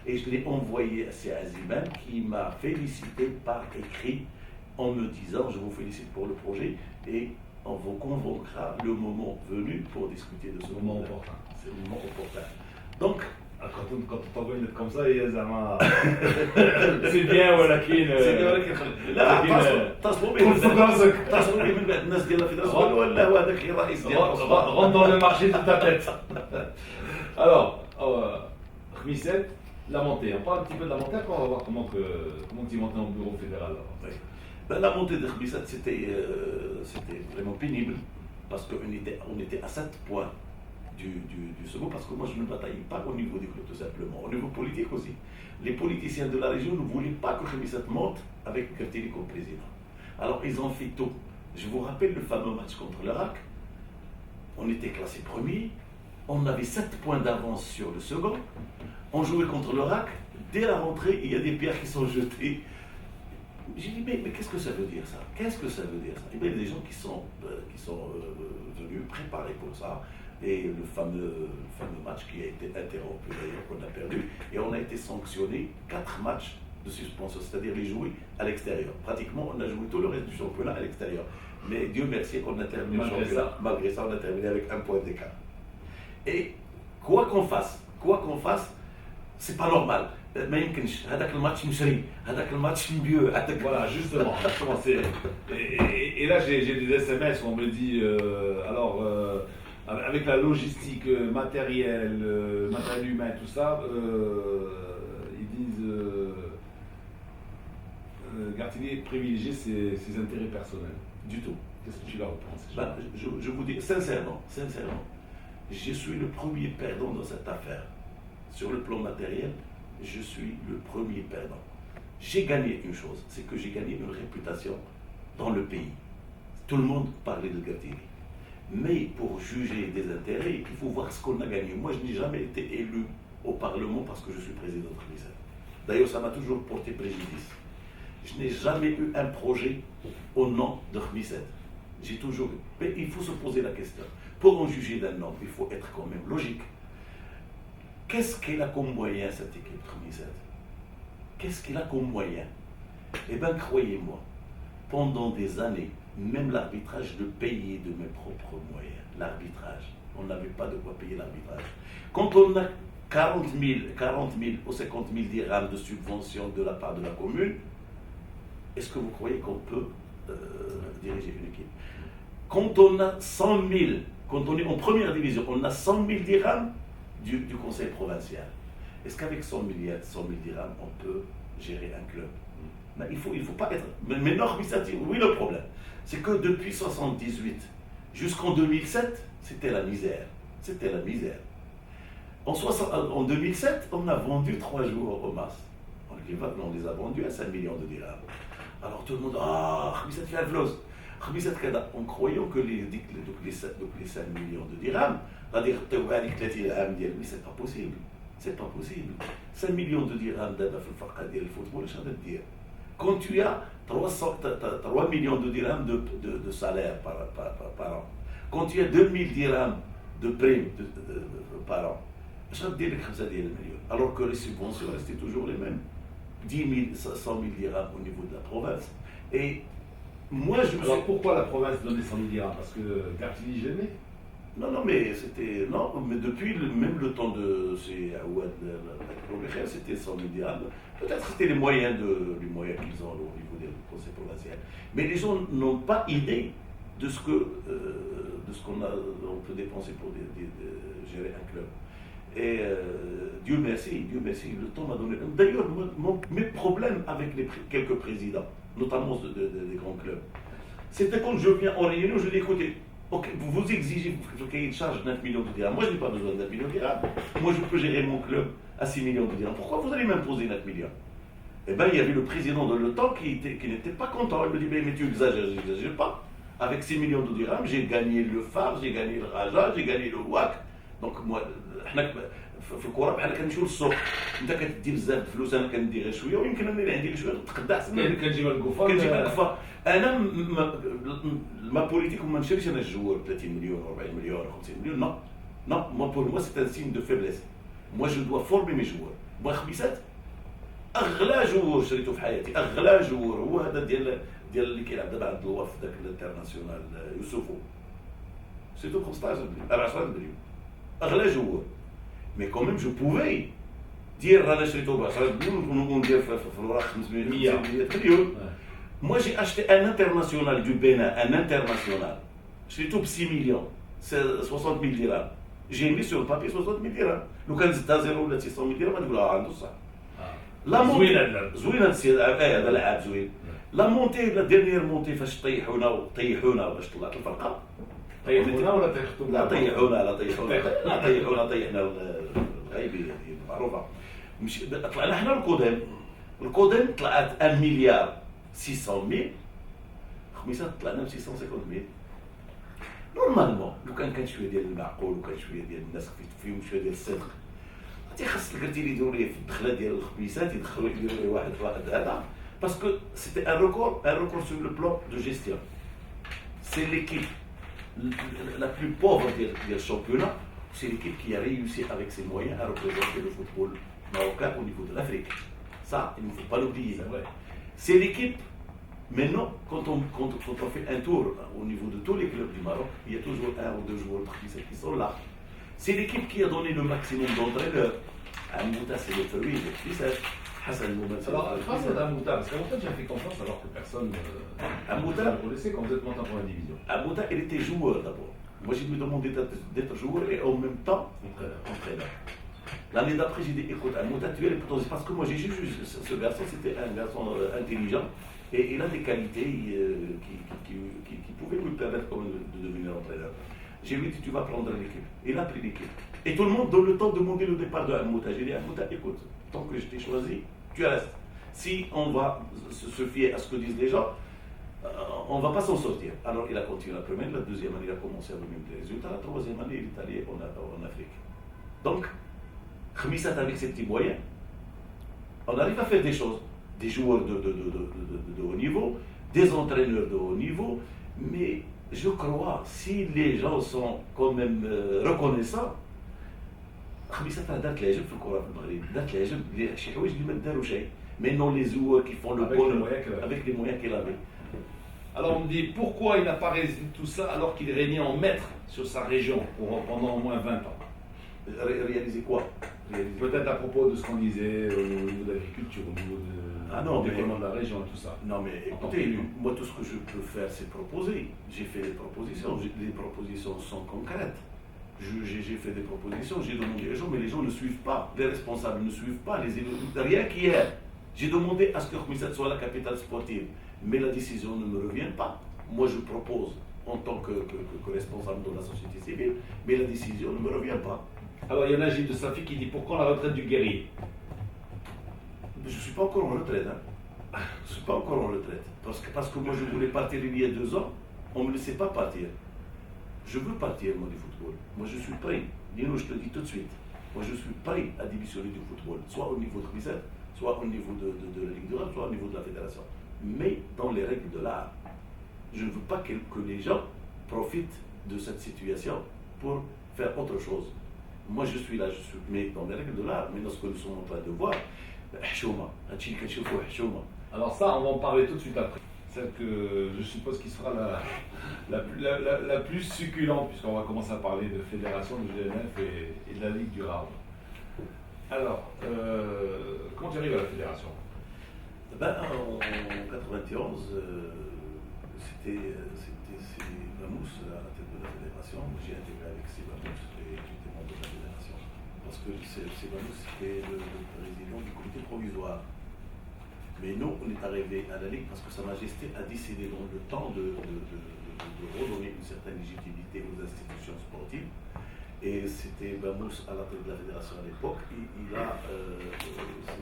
et je l'ai envoyé à Aziman qui m'a félicité par écrit en me disant je vous félicite pour le projet et on vous convoquera le moment venu pour discuter de ce moment opportun. C'est le moment opportun. Donc, quand on t'envoie une lettre comme ça, c'est bien ولكن لا تصلوا لي من بعد الناس ديال الفيدراسيون ولا هو هذاك الرئيس ديال rentre dans le marché de ta tête. Alors, Khmisset, la montée. On parle un petit peu de la montée, après on va voir comment tu es monté en bureau fédéral. Ben, la montée de Khmisset, c'était vraiment pénible. parce qu'on était à 7 points du second, parce que moi je ne bataillais pas au niveau des clubs tout simplement, au niveau politique aussi. Les politiciens de la région ne voulaient pas que Khemissat monte avec Gartili comme président. Alors ils ont fait tout. Je vous rappelle le fameux match contre le RAC. On était classé premier, on avait 7 points d'avance sur le second, on jouait contre le RAC. Dès la rentrée, il y a des pierres qui sont jetées. J'ai dit, mais qu'est-ce que ça veut dire ça? Qu'est-ce que ça veut dire ça? Et bien, il y a des gens qui sont venus préparer pour ça. Et le fameux match qui a été interrompu d'ailleurs, qu'on a perdu. Et on a été sanctionné 4 matchs de suspension, c'est-à-dire les jouer à l'extérieur. Pratiquement, on a joué tout le reste du championnat à l'extérieur. Mais Dieu merci qu'on a terminé le championnat. Malgré ça, on a terminé avec 1 point d'écart. Et quoi qu'on fasse, c'est pas normal. ما يمكنش هذاك الماتش مشري هذاك الماتش mieux. Voilà, justement. Et là, j'ai des SMS où on me dit avec la logistique matérielle, matériel humain, tout ça, ils disent Gartili privilégier ses intérêts personnels. Du tout. Qu'est-ce que tu leur penses? Je vous dis sincèrement, je suis le premier perdant dans cette affaire. Sur le plan matériel, je suis le premier perdant. J'ai gagné une chose, c'est que j'ai gagné une réputation dans le pays. Tout le monde parlait de Gartili. Mais pour juger des intérêts, il faut voir ce qu'on a gagné. Moi, je n'ai jamais été élu au Parlement parce que je suis président de Khemissat. D'ailleurs, ça m'a toujours porté préjudice. Je n'ai jamais eu un projet au nom de Khemissat. J'ai toujours eu. Mais il faut se poser la question. Pour en juger d'un homme, il faut être quand même logique. Qu'est-ce qu'elle a comme moyen, cette équipe Khemissat? Qu'est-ce qu'elle a comme moyen? Eh bien, croyez-moi, pendant des années, même l'arbitrage, de payer de mes propres moyens. L'arbitrage, on n'avait pas de quoi payer l'arbitrage. Quand on a 40 000 ou 50 000 dirhams de subvention de la part de la commune, est-ce que vous croyez qu'on peut diriger une équipe? Quand on a 100 000, quand on est en première division, on a 100 000 dirhams du conseil provincial. Est-ce qu'avec 100 000 dirhams, on peut gérer un club? Mais il faut pas être... Mais non, oui, le problème, c'est que depuis 1978 jusqu'en 2007, c'était la misère. C'était la misère. En 2007, on a vendu 3 joueurs au MAS. On les a vendus à 5 millions de dirhams. Alors tout le monde, Khemissat fait un floss. Khemissat Kada, en croyant que les 5 millions de dirhams, c'est-à-dire mais c'est pas possible. C'est pas possible. 5 millions de dirhams d'abord dans le football, je vais te dire. Quand tu as 3 millions de dirhams de salaire par an, quand tu as 2000 dirhams de primes par an, je vais te dire que ça millions. Alors que les subventions restaient toujours les mêmes. 10 000, 100 000 dirhams au niveau de la province. Et moi, Alors pourquoi la province donnait 100 000 dirhams? Parce que Gartili gênait? Non, mais c'était. Non, mais depuis même le temps de Aouad, c'était 100 000 dirhams. Peut-être c'était les moyens qu'ils ont au niveau des conseils provinciaux. Mais les gens n'ont pas idée de ce qu'on peut dépenser pour gérer un club. Et Dieu merci, le temps m'a donné. D'ailleurs, mes problèmes avec quelques présidents, notamment des grands clubs, c'était quand je viens en réunion, je dis écoutez, ok, vous exigez qu'il charge 9 millions de dirhams. Moi, je n'ai pas besoin de 9 millions de dirhams. Moi, je peux gérer mon club à 6 millions de dirhams. Pourquoi vous allez m'imposer 9 millions? Eh bien, il y avait le président de l'OTAN qui n'était pas content. Il me dit mais tu exagères, je n'exagère pas. Avec 6 millions de dirhams, j'ai gagné le Phare, j'ai gagné le Raja, j'ai gagné le WAC. Donc, moi, في الكره بحال كنمشيو للسوق انت كتدي بزاف الفلوس انا كندي غير شويه ويمكن انا اللي عندي غير شويه تقدع سنين كنجيب الكفار انا ما بوليتيك ما نشريش انا الجوار 30 مليون 40 مليون 50 مليون نو moi pour moi c'est un signe de faiblesse. Moi je dois former mes joueurs. moi خميسات اغلى جوار شريته في حياتي اغلى جوار هو هذا ديال اللي كيلعب دابا عند الوف ذاك الانترناسيونال يوسفو سيتو 15 مليون 10 مليون اغلى جوار. Mais quand même, je pouvais dire Rana Shrito on dit Flora 500 millions. Moi, j'ai acheté un international du Bénin, un international. Shrito 6 millions, c'est 60 000 dirhams. J'ai mis sur le papier 60 000 dirhams. Le quand c'est à 0 ou 600 000 dirhams, je dis ah, tout ça. La montée, la montée, la dernière montée, فاش طيحونا باش طلعت الفرقة. طيحونا ولا طيحتوا؟ لا طيحونا طيحنا الغايبه هذه معروفه. طلعنا احنا القدم طلعت 1 مليار 600 ميل، خميسات طلعنا ب 650 ميل. نورمالمون لو كان شويه ديال المعقول وكان شويه ديال الناس فيهم شويه ديال الصدق، غادي خاص الكرتيل يديروا ليه في الدخله ديال الخميسات، يدخلوا يديروا ليه واحد هذا باسكو سيتي ان ريكور سور لو بلان دو جيستيون. سي ليكيب la plus pauvre du championnat, c'est l'équipe qui a réussi avec ses moyens à représenter le football marocain au niveau de l'Afrique. Ça, il ne faut pas l'oublier. C'est l'équipe, maintenant, quand on fait un tour au niveau de tous les clubs du Maroc, il y a toujours 1 ou 2 joueurs qui sont là. C'est l'équipe qui a donné le maximum d'entraîneurs. Amouta, c'est le fruit, le Fissat. Hassan Moumet, c'est alors, grâce à Amouta, parce qu'Amouta, tu as fait confiance alors que personne Amouta, vous laissez quand vous êtes monté en première division. Amouta, il était joueur d'abord. Moi, j'ai lui demandé d'être joueur et en même temps entraîneur. L'année d'après, j'ai dit écoute, Amouta, tu es le potentiel. Parce que moi, j'ai jugé ce garçon, c'était un garçon intelligent et il a des qualités qui pouvaient lui permettre quand même de devenir entraîneur. J'ai lui dit tu vas prendre l'équipe. Il a pris l'équipe. Et tout le monde, dans le temps, demandait le départ de Amouta. J'ai dit Amouta, écoute, tant que je t'ai choisi, tu restes. Si on va se fier à ce que disent les gens, on ne va pas s'en sortir. Alors il a continué la première, la deuxième année, il a commencé à donner des résultats, la troisième année, il est allé en Afrique. Donc, Khmissat avec ses petits moyens, on arrive à faire des choses. Des joueurs de haut niveau, des entraîneurs de haut niveau, mais je crois, si les gens sont quand même reconnaissants, خميسات دارت العجب في الكره في المغرب، دارت العجب شي حوايج اللي ما داروا شيء. Maintenant les joueurs qui font le bon avec les moyens qu'il avait. Alors on me dit pourquoi il n'a pas réalisé tout ça alors qu'il régnait en maître sur sa région pendant au moins 20 ans. Réaliser quoi? Peut-être à propos de ce qu'on disait au niveau de l'agriculture, au niveau du développement de la région et tout ça. Non mais écoutez, moi tout ce que je peux faire c'est proposer. J'ai fait des propositions, les propositions sont concrètes. J'ai fait des propositions, j'ai demandé aux gens, mais les gens ne suivent pas, les responsables ne suivent pas, rien qu'hier. J'ai demandé à ce que Khmissat soit la capitale sportive, mais la décision ne me revient pas. Moi je propose en tant que responsable de la société civile, mais la décision ne me revient pas. Alors il y a Najib de Safi qui dit pourquoi la retraite du guerrier? Je ne suis pas encore en retraite. Hein. Je ne suis pas encore en retraite. Parce que moi je voulais partir il y a 2 ans, on ne me laissait pas partir. Je veux partir, moi, du football. Moi, je suis prêt. Dino, je te dis tout de suite. Moi, je suis prêt à démissionner du football, soit au niveau de Khmissat, soit au niveau de la Ligue du Rap, soit au niveau de la fédération. Mais dans les règles de l'art. Je ne veux pas que les gens profitent de cette situation pour faire autre chose. Moi, je suis là, mais dans les règles de l'art. Mais dans ce que nous sommes en train de voir, alors ça, on va en parler tout de suite après. Celle que je suppose qui sera la plus succulente, puisqu'on va commencer à parler de fédération, du GNF et de la Ligue du Rard. Alors, comment tu arrives à la fédération? En 91, c'était Mamous à la tête de la fédération. J'ai intégré avec Mamous et j'étais membre de la fédération. Parce que Mamous était le président du comité provisoire. Mais nous, on est arrivé à la Ligue parce que Sa Majesté a décidé dans le temps de redonner une certaine légitimité aux institutions sportives. Et c'était Mamous à la tête de la fédération à l'époque.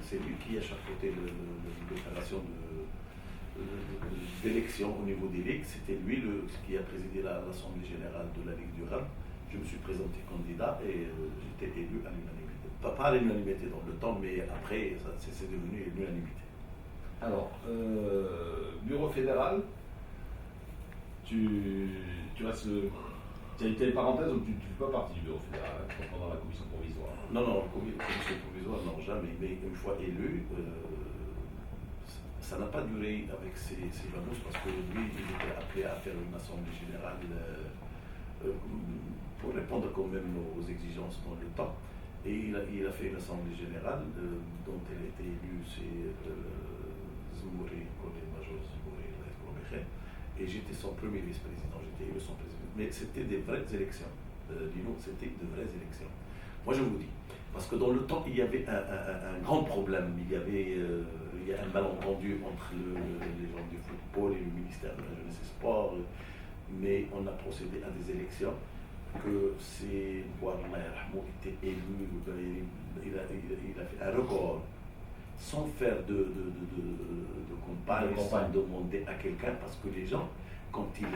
C'est lui qui a chapeauté l'opération d'élection au niveau des ligues. C'était lui qui a présidé l'Assemblée générale de la Ligue du Rhum. Je me suis présenté candidat et j'étais élu à l'unanimité. Pas à l'unanimité dans le temps, mais après, c'est devenu l'unanimité. Alors, bureau fédéral, tu restes. Tu as été parenthèse ou tu ne fais pas partie du bureau fédéral pendant la commission provisoire? Non, commission provisoire, non, jamais. Mais une fois élu, ça n'a pas duré avec ces Mamous parce que lui, il était appelé à faire une assemblée générale pour répondre quand même aux exigences dans le temps. Et il a fait une assemblée générale dont elle a été élue, c'est Zmouri, collègue major Zmouri, et j'étais son premier vice-président, j'étais élu son président. Mais c'était des vraies élections. C'était de vraies élections. Moi, je vous dis, parce que dans le temps, il y avait un grand problème. Il y a un malentendu entre les gens du football et le ministère de la Jeunesse et Sport. mais on a procédé à des élections que c'est Mahmoud était élu, il a fait un record sans faire de campagne, sans demander à quelqu'un, parce que les gens, quand ils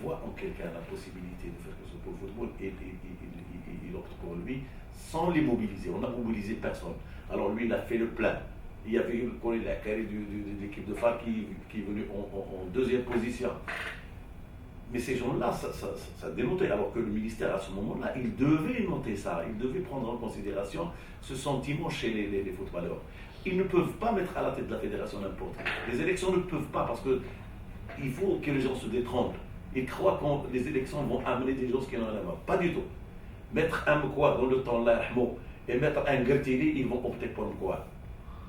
voient en quelqu'un la possibilité de faire quelque chose pour le football, ils optent pour lui sans les mobiliser. On n'a mobilisé personne. Alors lui, il a fait le plein. Il y avait eu la carrière de l'équipe de FAR qui est venue en deuxième position. Mais ces gens-là, ça dénotait, alors que le ministère, à ce moment-là, il devait noter ça, il devait prendre en considération ce sentiment chez les footballeurs. Ils ne peuvent pas mettre à la tête de la fédération n'importe qui. Les élections ne peuvent pas, parce qu'il faut que les gens se détrompent. Ils croient que les élections vont amener des choses qui n'en ont rien à voir. Pas du tout. Mettre un Mkwa dans le temps, là, et mettre un Gertili, ils vont opter pour Mkwa.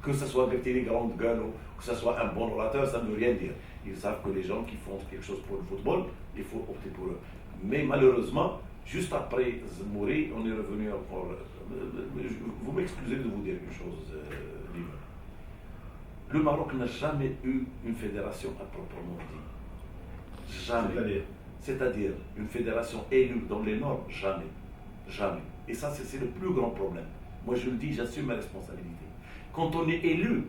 Que ce soit Gertili grande gueule ou que ce soit un bon orateur, ça ne veut rien dire. Ils savent que les gens qui font quelque chose pour le football, il faut opter pour eux. Mais malheureusement, juste après Zmouri, on est revenu encore. Vous m'excusez de vous dire une chose, Libre. Le Maroc n'a jamais eu une fédération à proprement dit. Jamais. C'est-à-dire une fédération élue dans les normes, jamais. Jamais. Et ça, c'est le plus grand problème. Moi, je le dis, j'assume ma responsabilité. Quand on est élu,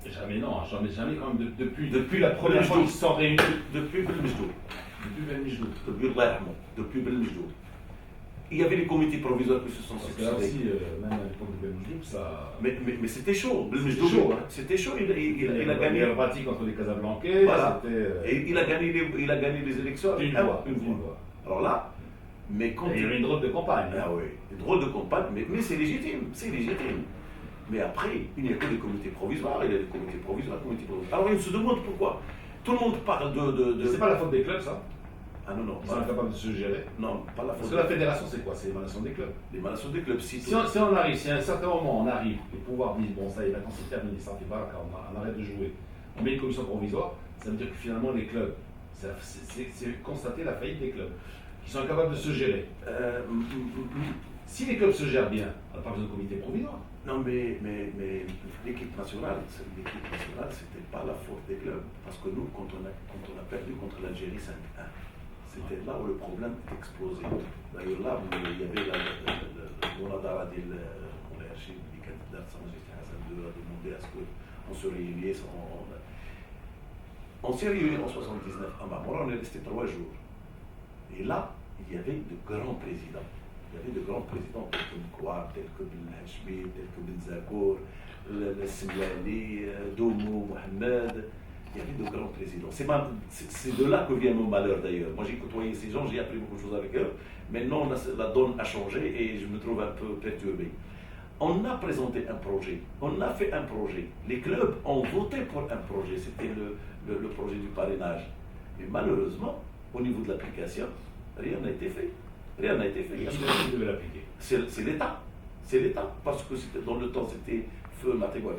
jamais non, jamais quand même, depuis la première fois qu'ils se sont réunis. Depuis Belmejdoub. Depuis Belmejdoub. Il y avait les comités provisoires qui se sont succédés. Là aussi, même à l'époque de Belmejdoub, ça... Mais c'était chaud. Belmejdoub, c'était chaud. Il a gagné... Il a bâti contre les Casablancais. Voilà. Et il a gagné les élections une fois. Alors là, mais quand... Il y avait une drôle de campagne. Ah oui, une drôle de campagne, mais c'est légitime, Mais après, il n'y a que des comités provisoires, Alors on se demande pourquoi. Tout le monde parle de... C'est pas la faute des clubs, ça? Ah non. Ils sont incapables de se gérer. Non, pas la faute. Parce que la fédération, c'est quoi? C'est l'émanation des clubs. L'émanation des clubs, si on arrive, si à un certain moment on arrive, le pouvoir dit, bon ça y est, maintenant c'est terminé, ça fait pas, on arrête de jouer, on met une commission provisoire, ça veut dire que finalement les clubs, c'est constater la faillite des clubs, qui sont incapables de se gérer. Si les clubs se gèrent bien, on n'a pas besoin de comité provisoire. Non, mais l'équipe nationale, c'était pas la faute des clubs. Parce que nous, quand on a perdu contre l'Algérie 5-1, c'était là où le problème est explosé. D'ailleurs, là, il y avait Mounadara on l'a archivé, les candidats de Hassan II a demandé à ce qu'on se réunisse. On s'est réunis en 79 à Marmora, on est resté 3 jours. Et là, il y avait de grands présidents. Il y avait de grands présidents tels que Mkwa, tels que Ben Hachmi, tels que Ben Zakour, le Semlani, Doumou, Mohamed. Il y avait de grands présidents. C'est de là que vient mon malheur d'ailleurs. Moi j'ai côtoyé ces gens, j'ai appris beaucoup de choses avec eux. Maintenant la donne a changé et je me trouve un peu perturbé. On a présenté un projet, on a fait un projet. Les clubs ont voté pour un projet, c'était le projet du parrainage. Mais malheureusement, au niveau de l'application, rien n'a été fait. Rien n'a été fait. Qui devait l'appliquer? C'est l'État. C'est l'État. Parce que dans le temps, c'était feu Matégo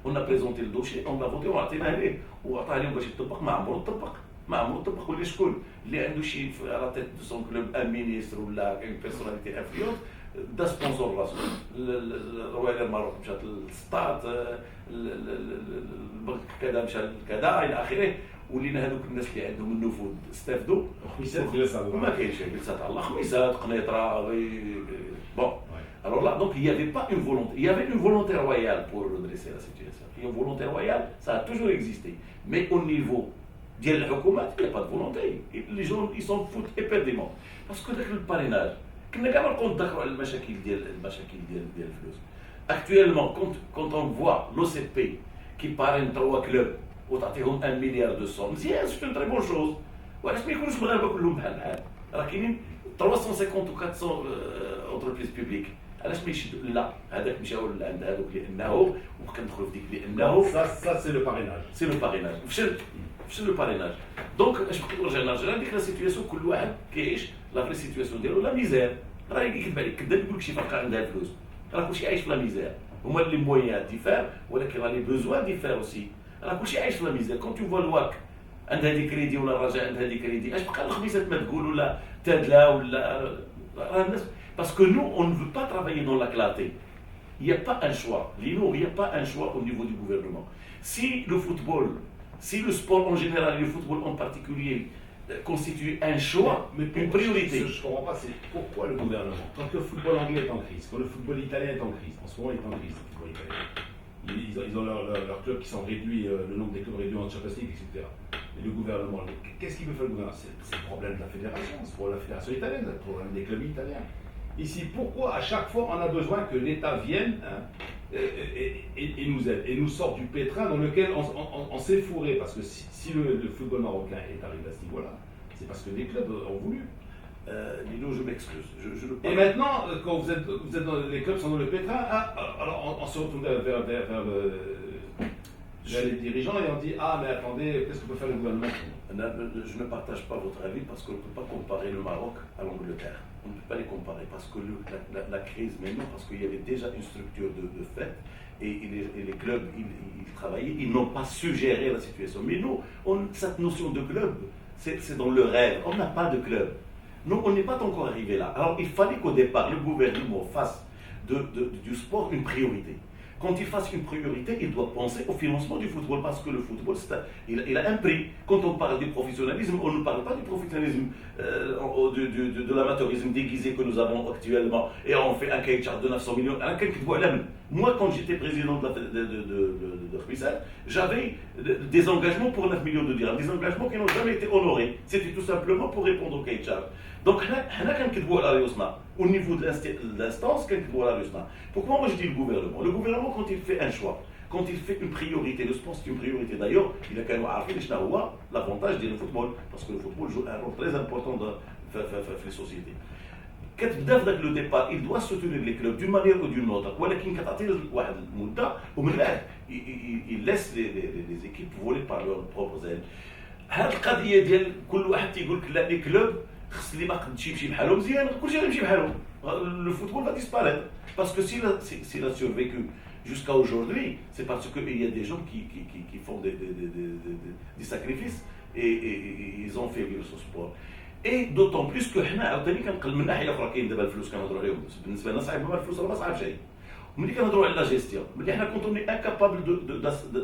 on a présenté le dossier, on a voté, on a été وعطاهم باش يطبق ما عمره طبق ولا شكون اللي عنده شي على لا تيت دو سون كلوب ان مينيستر ولا اون بيرسوناليتي انفلونس دا سبونسور راسو الرويال الماروك مشات للسطات كذا مشى كذا الى اخره ولينا هذوك الناس اللي عندهم النفوذ استافدوا ما كاينش جلسات على الخميسات قنيطره بون. Alors là, donc il n'y avait pas une volonté. Il y avait une volonté royale pour redresser la situation. Et une volonté royale, ça a toujours existé. Mais au niveau de la Houkoumate, il n'y a pas de volonté. Les gens, ils s'en foutent éperdument. Parce que avec le parrainage, actuellement, quand on voit l'OCP qui parraine 3 clubs, ou t'attires 1 milliard de sommes, c'est une très bonne chose. وعلاش ما يكونوش مغاربه كلهم بحال راه كاينين 350 ou 400 entreprises publiques. علاش ما يشدوا لا هذاك مشاو لعند هذوك لانه وكندخلوا في ديك لانه ça c'est le parrainage. سي لو باريناج فشل لو باريناج. دونك اش بقيت نرجع لديك لا سيتوياسيون كل واحد كيعيش لا فري سيتوياسيون ديالو لا ميزير. راه يكذب عليك كذاب يقول لك شي فرقه عندها فلوس راه كلشي عايش في لا ميزير. هما لي مويان ديفير ولكن راه لي بوزوان ديفير اوسي. راه كلشي عايش في لا ميزير. كون تو فوا الواك عندها دي كريدي ولا الرجاء عندها دي كريدي اش بقى الخميسات ما تقول ولا تادلا ولا راه الناس. Parce que nous, on ne veut pas travailler dans la clarté. Il n'y a pas un choix. Lino, il n'y a pas un choix au niveau du gouvernement. Si le football, si le sport en général et le football en particulier constituer un choix, mais une priorité. Ce que je ne comprends pas, c'est pourquoi le gouvernement, quand le football anglais est en crise, quand le football italien est en crise, en ce moment il est en crise, le football italien. Ils ont leurs clubs qui sont réduits, le nombre des clubs réduits en Champions League, etc. Et le gouvernement, qu'est-ce qu'il veut faire le gouvernement? C'est le problème de la fédération, c'est le problème de la fédération italienne, c'est le problème des clubs italiens. Ici, pourquoi à chaque fois on a besoin que l'État vienne et nous aide, et nous sorte du pétrin dans lequel on s'est fourré? Parce que si le football marocain est arrivé à ce niveau-là, c'est parce que les clubs ont voulu. Lino, je m'excuse. Et maintenant, quand vous êtes les clubs sont dans le pétrin, alors on se retourne vers les dirigeants et on dit ah mais attendez, qu'est-ce que peut faire le gouvernement? Je ne partage pas votre avis parce qu'on ne peut pas comparer le Maroc à l'Angleterre. On ne peut pas les comparer parce que la crise maintenant, parce qu'il y avait déjà une structure de fait et les clubs, ils travaillaient, ils n'ont pas su gérer la situation. Mais nous, cette notion de club, c'est dans le rêve. On n'a pas de club. Non, on n'est pas encore arrivé là. Alors il fallait qu'au départ, le gouvernement fasse du sport une priorité. Quand il fasse une priorité, il doit penser au financement du football parce que le football, il a un prix. Quand on parle du professionnalisme, on ne parle pas du professionnalisme, de l'amateurisme déguisé que nous avons actuellement. Et on fait un cahier de charge de 900 millions. Moi, quand j'étais président de Khmissat, j'avais des engagements pour 9 millions de dirhams, des engagements qui n'ont jamais été honorés. C'était tout simplement pour répondre au cahier de charge. Donc, au niveau de l'instance, pourquoi moi je dis le gouvernement? Le gouvernement, quand il fait un choix, quand il fait une priorité, le sport c'est une priorité. D'ailleurs, il a quand même appris l'avantage du football, parce que le football joue un rôle très important dans les sociétés. Quand le départ, il doit soutenir les clubs d'une manière ou d'une autre. Il laisse les équipes voler par leurs propres ailes. Les clubs, le football va disparaître. Parce que s'il a survécu jusqu'à aujourd'hui, c'est parce qu'il y a des gens qui font des sacrifices et ils ont fait vivre ce sport. Et d'autant plus que حنا عاوتاني كنقل من ناحيه اخرى كاين دابا الفلوس كنهضروا عليهم بالنسبه لنا صعيب الفلوس راه ما صعب شيء ملي كنهضروا على لا جيستيون ملي حنا كنت incapable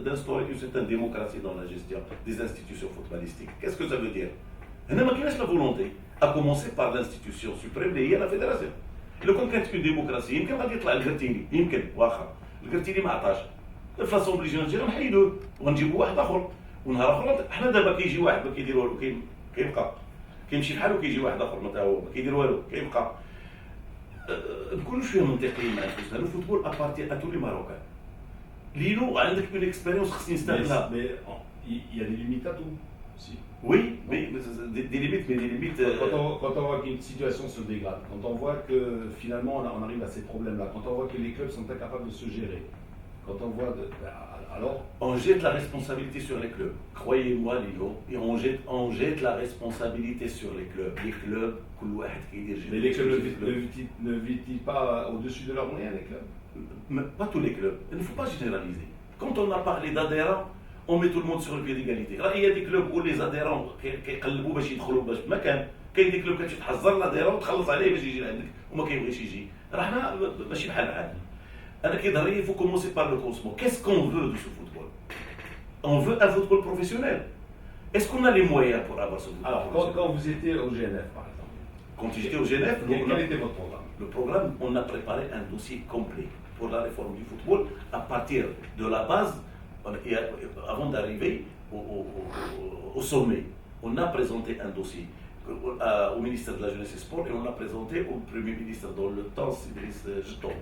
d'instaurer une certaine démocratie dans la gestion des institutions footballistiques. Qu'est-ce que ça veut dire? هنا ما كايناش la volonté à commencer par l'institution suprême اللي هي la fédération. لو كانت une démocratie يمكن غادي يطلع الكرتيني يمكن واخا الكرتيني ما عطاش في لاسومبلي جينيرال نحيدوه ونجيبوا واحد اخر ونهار اخر حنا دابا كيجي واحد ما كيدير والو كيبقى كيمشي بحالو كيجي واحد اخر ما كيدير والو كيبقى نكونوا شويه منطقيين مع انفسنا. لو فوتبول ابارتي ا تو لي ماروكان لينو عندك اون اكسبيريونس خصني نستغلها. Mais il y a des limites à tout aussi. Oui, mais des limites, mais des limites. Quand on voit qu'une situation se dégrade, quand on voit que finalement on arrive à ces problèmes-là, quand on voit que les clubs sont incapables de se gérer, quand on voit alors on jette la responsabilité sur les clubs. Croyez-moi, Lilo, et on jette la responsabilité sur les clubs. Les clubs, mais les clubs ne vivent-ils pas au-dessus de leurs moyens, les clubs? Mais pas tous les clubs. Il ne faut pas généraliser. Quand on a parlé d'adhérents, on met tout le monde sur le pied d'égalité. Il y a des clubs où les adhérents كيقلبوا باش يدخلوا باش ما كاين des clubs كتحذر الادهران وتخلص عليه باش يجي لعندك وما كيبغيش يجي. راه حنا ماشي بحال عادي. انا كيظهر لي il faut commencer par le commencement. Qu'est-ce qu'on veut de ce football? On veut un football professionnel. Est-ce qu'on a les moyens pour avoir ce football? Alors quand vous étiez au GNF par exemple. Quand j'étais au GNF, quel était votre programme? Le programme, on a préparé un dossier complet pour la réforme du football à partir de la base. Et avant d'arriver au sommet, on a présenté un dossier au ministère de la Jeunesse et Sport et on l'a présenté au Premier ministre dans le temps, Cédric Jeton.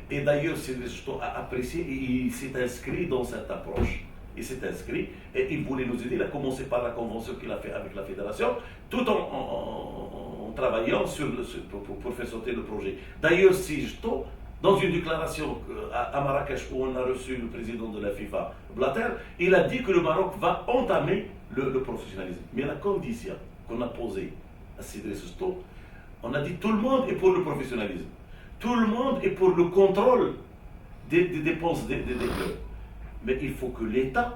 Et d'ailleurs, Cédric Jeton a apprécié et il s'est inscrit dans cette approche. Il s'est inscrit et il voulait nous aider. Il a commencé par la convention qu'il a fait avec la fédération, tout en travaillant pour faire sauter le projet. D'ailleurs, Cédric Jeton, dans une déclaration à Marrakech où on a reçu le président de la FIFA, Blatter, il a dit que le Maroc va entamer le professionnalisme. Mais la condition qu'on a posée à Cédric Jeton, on a dit tout le monde est pour le professionnalisme. Tout le monde est pour le contrôle des dépenses des clubs. Mais il faut que l'État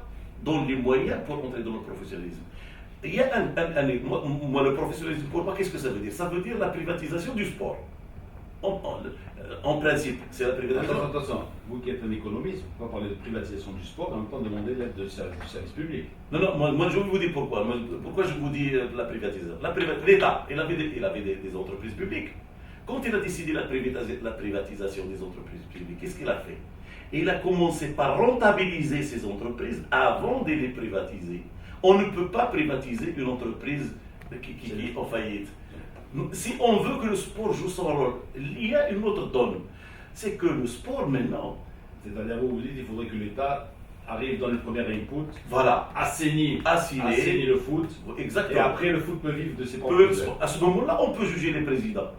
donne les moyens pour entrer dans le professionnalisme. Il y a moi, le professionnalisme, pour moi, qu'est-ce que ça veut dire? Ça veut dire la privatisation du sport. En principe, c'est la privatisation. Attention, vous qui êtes un économiste, vous ne pouvez pas parler de privatisation du sport et en même temps demander l'aide du service public. Non, moi je vais vous dire pourquoi. Pourquoi je vous dis la privatisation. L'État, il avait des entreprises publiques. Quand il a décidé la privatisation des entreprises publiques, qu'est-ce qu'il a fait? Il a commencé par rentabiliser ces entreprises avant de les privatiser. On ne peut pas privatiser une entreprise qui est en faillite. Si on veut que le sport joue son rôle, il y a une autre donne. C'est que le sport maintenant. C'est-à-dire, vous dites qu'il faudrait que l'État arrive dans le premier input, Voilà. assainit le foot, Exactement. et après le foot peut vivre de ses propres ailes. À ce moment-là, on peut juger les présidents.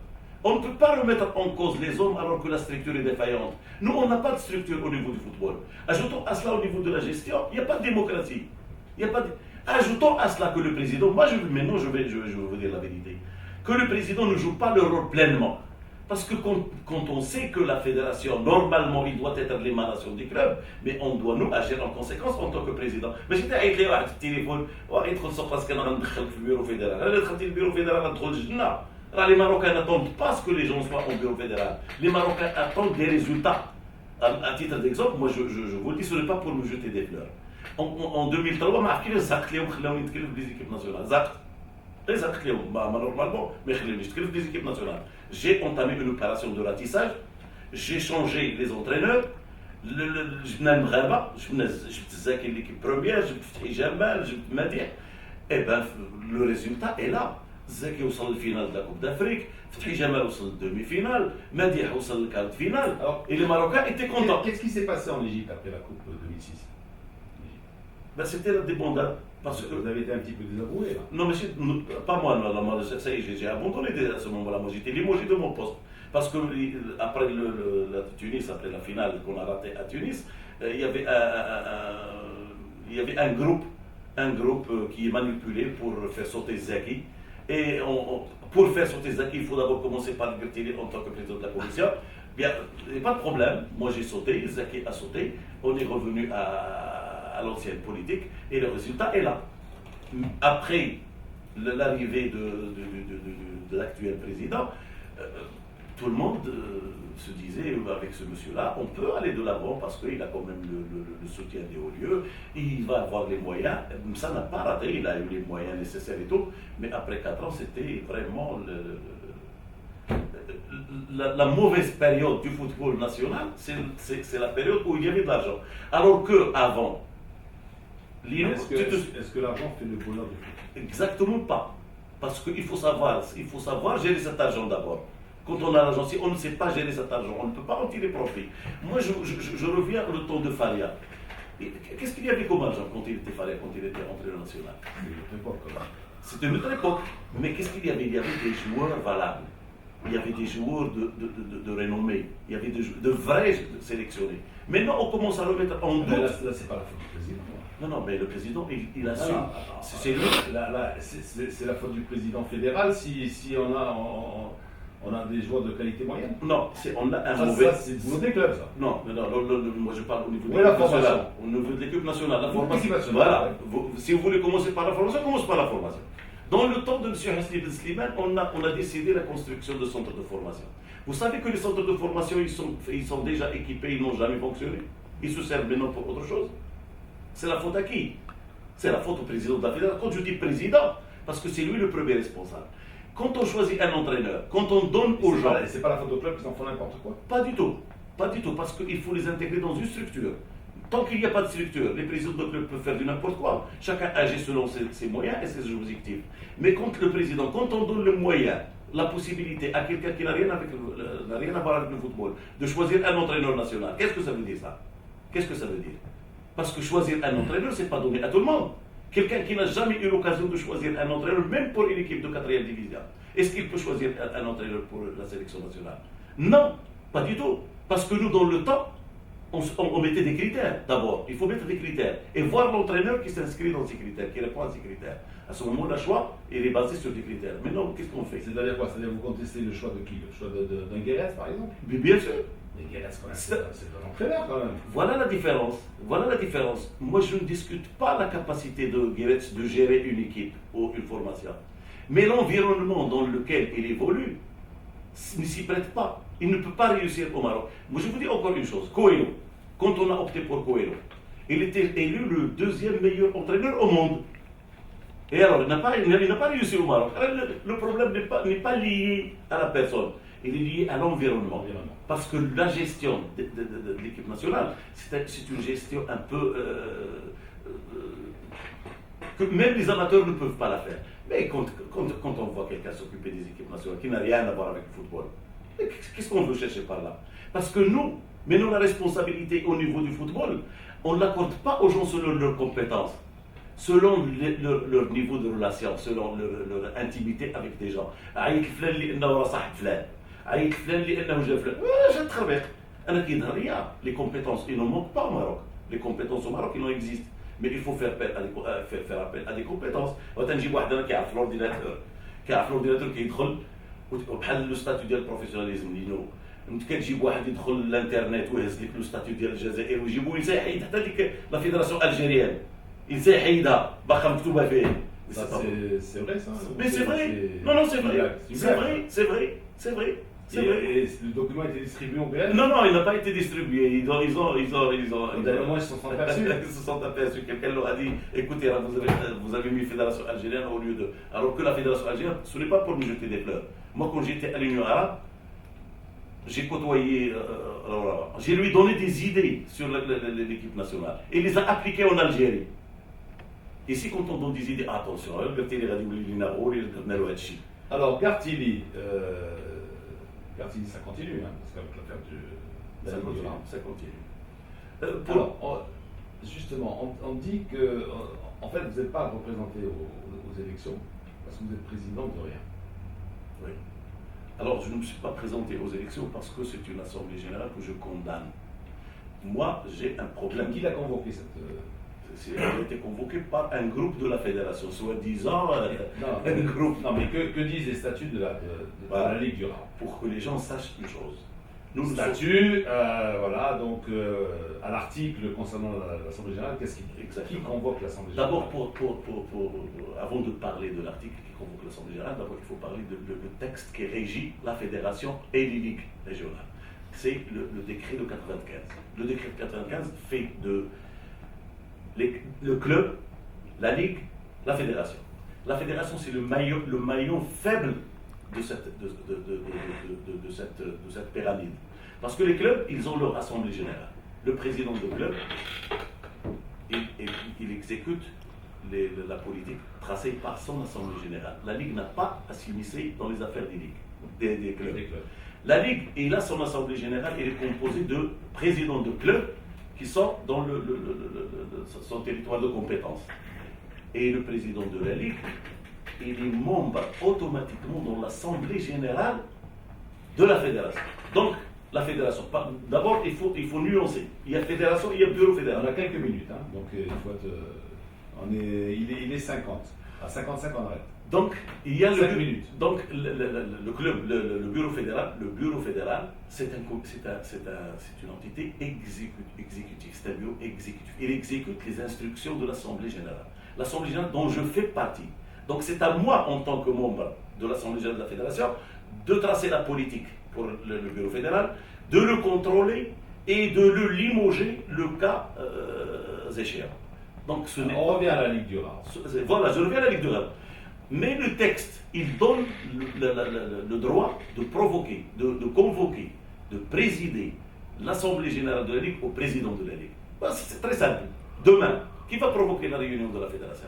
On ne peut pas remettre en cause les hommes alors que la structure est défaillante. Nous, on n'a pas de structure au niveau du football. Ajoutons à cela au niveau de la gestion, il n'y a pas de démocratie. Ajoutons à cela que le président, maintenant je vais vous dire la vérité, que le président ne joue pas le rôle pleinement. Parce que quand on sait que la fédération, normalement, il doit être l'émanation du club, mais on doit nous agir en conséquence en tant que président. Mais j'étais avec les téléphone, parce qu'on a un bureau fédéral. Le bureau fédéral, les Marocains n'attendent pas ce que les gens soient au bureau fédéral. Les Marocains attendent des résultats. À titre d'exemple, moi je vous le dis, ce n'est pas pour me jeter des fleurs. En 2003, on a fait les équipes nationales. Normalement, mais les équipes nationales. J'ai entamé une opération de ratissage, j'ai changé les entraîneurs, je l'équipe première, je Jamal, je Madi. Et bien, le résultat est là. Zaki a au finale de la Coupe d'Afrique, Fethi Jamal au demi-finale, Madi a au quart de finale. Et les Marocains étaient contents. Qu'est-ce qui s'est passé en Égypte après la Coupe 2006? C'était la débandade. Parce que vous avez été un petit peu désavoué là. Non, mais pas moi, non, ça y est, j'ai abandonné à ce moment-là. Moi, j'étais limogé de mon poste. Parce que après la Tunis, après la finale qu'on a ratée à Tunis, il y avait un groupe qui est manipulé pour faire sauter Zaki. Et pour faire sauter Zaki, il faut d'abord commencer par le retirer en tant que président de la commission. Bien, il n'y a pas de problème. Moi, j'ai sauté, Zaki a sauté. On est revenu à l'ancienne politique et le résultat est là. Après l'arrivée de l'actuel président, tout le monde se disait avec ce monsieur-là, on peut aller de l'avant parce qu'il a quand même le soutien des hauts lieux, il va avoir les moyens. Ça n'a pas raté, il a eu les moyens nécessaires et tout, mais après 4 ans, c'était vraiment la mauvaise période du football national, c'est la période où il y avait de l'argent. Alors qu'avant, est-ce que l'argent fait le bonheur du foot? Exactement pas. Parce qu'il faut savoir gérer cet argent d'abord. Quand on a l'argent, si on ne sait pas gérer cet argent, on ne peut pas en tirer profit. Moi, je reviens au temps de Faria. Qu'est-ce qu'il y avait comme argent quand il était Faria, quand il était entraîneur national? C'était une autre époque. Mais qu'est-ce qu'il y avait? Il y avait des joueurs valables. Il y avait des joueurs de renommée. Il y avait de vrais sélectionnés. Maintenant, on commence à remettre en doute. Là, c'est pas la faute du président. Non, mais le président, il assume. C'est lui. C'est la faute du président fédéral si on a des joueurs de qualité moyenne. Non, on a un mauvais. C'est le boulot des clubs, ça. Non, moi je parle au niveau de l'équipe nationale. Au niveau de l'équipe nationale, la formation. Voilà. Si vous voulez commencer par la formation, commence par la formation. Dans le temps de M. Hassan Ben Slimane, on a décidé la construction de centres de formation. Vous savez que les centres de formation, ils sont déjà équipés, ils n'ont jamais fonctionné. Ils se servent maintenant pour autre chose. C'est la faute à qui? C'est la faute au président de la fédération. Quand je dis président, parce que c'est lui le premier responsable. Quand on choisit un entraîneur, quand on donne aux gens... C'est pas la faute au club qu'ils en font n'importe quoi? Pas du tout. Pas du tout, parce qu'il faut les intégrer dans une structure. Tant qu'il n'y a pas de structure, les présidents de club peuvent faire du n'importe quoi. Chacun agit selon ses moyens et ses objectifs. Mais quand on donne le moyen, la possibilité à quelqu'un qui n'a rien à voir avec le football, de choisir un entraîneur national, qu'est-ce que ça veut dire ça? Qu'est-ce que ça veut dire? Parce que choisir un entraîneur, ce n'est pas donné à tout le monde. Quelqu'un qui n'a jamais eu l'occasion de choisir un entraîneur, même pour une équipe de 4e division, est-ce qu'il peut choisir un entraîneur pour la sélection nationale? Non, pas du tout. Parce que nous, dans le temps, on mettait des critères. D'abord, il faut mettre des critères et voir l'entraîneur qui s'inscrit dans ces critères, qui répond à ces critères. À ce moment, le choix, il est basé sur des critères. Maintenant, qu'est-ce qu'on fait? C'est-à-dire quoi? C'est-à-dire vous contestez le choix de qui? Le choix d'un Guéret, par exemple? Mais bien sûr. C'est un entraîneur quand même. Voilà la différence. Moi, je ne discute pas la capacité de Guéret de gérer une équipe ou une formation. Mais l'environnement dans lequel il évolue ne s'y prête pas. Il ne peut pas réussir au Maroc. Moi, je vous dis encore une chose. Coelho, quand on a opté pour Coelho, il était élu le deuxième meilleur entraîneur au monde. Et alors, il n'a pas réussi au Maroc. Alors, le problème n'est pas lié à la personne, il est lié à l'environnement. Parce que la gestion de l'équipe nationale, c'est une gestion un peu... que même les amateurs ne peuvent pas la faire. Mais quand on voit quelqu'un s'occuper des équipes nationales qui n'a rien à voir avec le football, qu'est-ce qu'on veut chercher par là? Parce que nous, la responsabilité au niveau du football, on ne l'accorde pas aux gens selon leurs compétences, selon leur niveau de relation, selon leur intimité avec des gens. Les compétences, il n'en manque pas au Maroc. Les compétences au Maroc, il en existe. Mais il faut faire appel à des compétences. وتنجيب واحد انا كيعرف الاورديناتور كيدخل بحال لو ستاتيو ديال البروفيسيوناليزم اللي انت كتجيب واحد يدخل الانترنت ويهز لك لو ستاتيو ديال الجزائر ويجيبو ينسى يحيد حتى ديك لا فيدراسيون الجيريان ينسى يحيدها باقا مكتوبه فيه. C'est vrai ça. Mais c'est vrai. Non, c'est vrai. C'est vrai. Et le document a été distribué au BN? Non, il n'a pas été distribué. Ils ont D'ailleurs, moi, ils se sont aperçus. Ils se sont aperçus. Quelqu'un leur a dit, écoutez, là, vous avez mis Fédération algérienne au lieu de... Alors que la Fédération algérienne, ce n'est pas pour nous jeter des fleurs. Moi, quand j'étais à l'Union arabe, j'ai côtoyé... j'ai lui donné des idées sur l'équipe nationale. Et il les a appliquées en Algérie. Ici, quand on donne des idées, attention, alors, Gartili, ça continue, hein, parce qu'avec l'affaire du... Ça continue. Alors, justement, on dit que, en fait, vous n'êtes pas représenté aux élections, parce que vous êtes président de rien. Oui. Alors, je ne me suis pas présenté aux élections parce que c'est une assemblée générale que je condamne. Moi, j'ai un problème. Qui l'a convoqué cette... Elle a été convoquée par un groupe de la fédération, soi-disant un groupe. Non, mais que disent les statuts de la Ligue du Rhin? Pour que les gens sachent une chose. Nous, statut, voilà, donc à l'article concernant l'Assemblée Générale, qui convoque l'Assemblée Générale? D'abord, avant de parler de l'article qui convoque l'Assemblée Générale, d'abord il faut parler de texte qui régit la fédération et les ligues régionales. C'est le décret de 95. Le décret de 95 fait de le club, la ligue, la fédération. La fédération, c'est le maillon faible de cette pyramide. Parce que les clubs, ils ont leur assemblée générale. Le président du club, il exécute la politique tracée par son assemblée générale. La ligue n'a pas à s'immiscer dans les affaires des clubs. La ligue, il a son assemblée générale, elle est composée de présidents de clubs qui sont dans son territoire de compétence. Et le président de la Ligue, il est membre automatiquement dans l'Assemblée générale de la fédération. Donc, la fédération, d'abord, il faut nuancer. Il y a fédération, il y a bureau fédéral. On a quelques minutes, hein, donc il faut être... il est 50. À 55, on arrête. Donc, il y a 5 minutes. Donc, le club, le bureau fédéral, c'est une entité exécutive, c'est un bureau exécutif. Il exécute les instructions de l'Assemblée générale. L'Assemblée générale dont je fais partie. Donc, c'est à moi, en tant que membre de l'Assemblée générale de la Fédération, de tracer la politique pour le bureau fédéral, de le contrôler et de le limoger le cas échéant. Donc, on revient à la Ligue du Rhin. Voilà, je reviens à la Ligue du Rhin. Mais le texte, il donne le droit de provoquer, de convoquer, de présider l'Assemblée générale de la Ligue au président de la Ligue. C'est très simple. Demain, qui va provoquer la réunion de la fédération?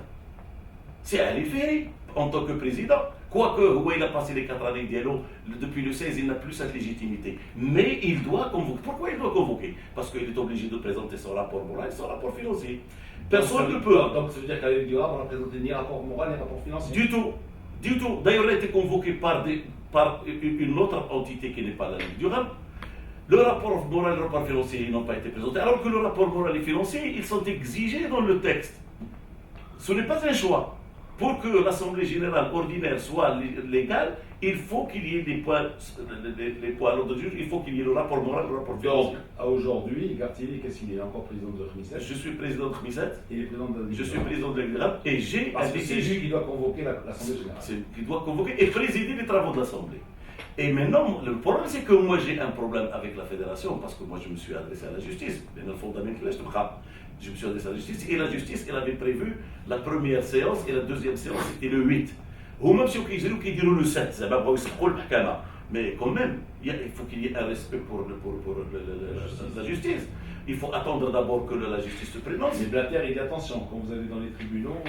C'est Ali Ferry, en tant que président. Quoique, il a passé les 4 années de dialogue, depuis le 16, il n'a plus cette légitimité. Mais il doit convoquer. Pourquoi il doit convoquer? Parce qu'il est obligé de présenter son rapport moral et son rapport financier. Personne ne peut. Donc ça veut dire qu'à la Ligue du Rhin, on n'a présenté ni rapport moral ni rapport financier? Du tout. D'ailleurs, il a été convoqué par une autre entité qui n'est pas la Ligue du Rhin. Le rapport moral et le rapport financier, ils n'ont pas été présentés. Alors que le rapport moral et financier, ils sont exigés dans le texte. Ce n'est pas un choix. Pour que l'Assemblée générale ordinaire soit légale, il faut qu'il y ait les points à l'ordre du jour, il faut qu'il y ait le rapport moral et le rapport financier. Donc, à aujourd'hui, Gartili, qu'est-ce qu'il est encore président de Khmisset? Je suis président de Khmisset. Il est président de la Ligue. Je suis président de la Ligue arabe et j'ai parce que c'est lui qui doit convoquer l'Assemblée générale. C'est qui doit convoquer et présider les travaux de l'Assemblée. Et maintenant, le problème, c'est que moi, j'ai un problème avec la fédération, parce que moi, je me suis adressé à la justice. Je me suis adressé à la justice, et la justice, elle avait prévu la première séance, et la deuxième séance, c'était le 8. Hum مشاو كيديروا le 7 زعما بغاو يسبقوا المحكمه mais quand même il faut qu'il y ait un respect pour la justice. Il faut attendre d'abord que la justice se prononce. Mais Blatter, il dit attention, quand vous allez dans les tribunaux,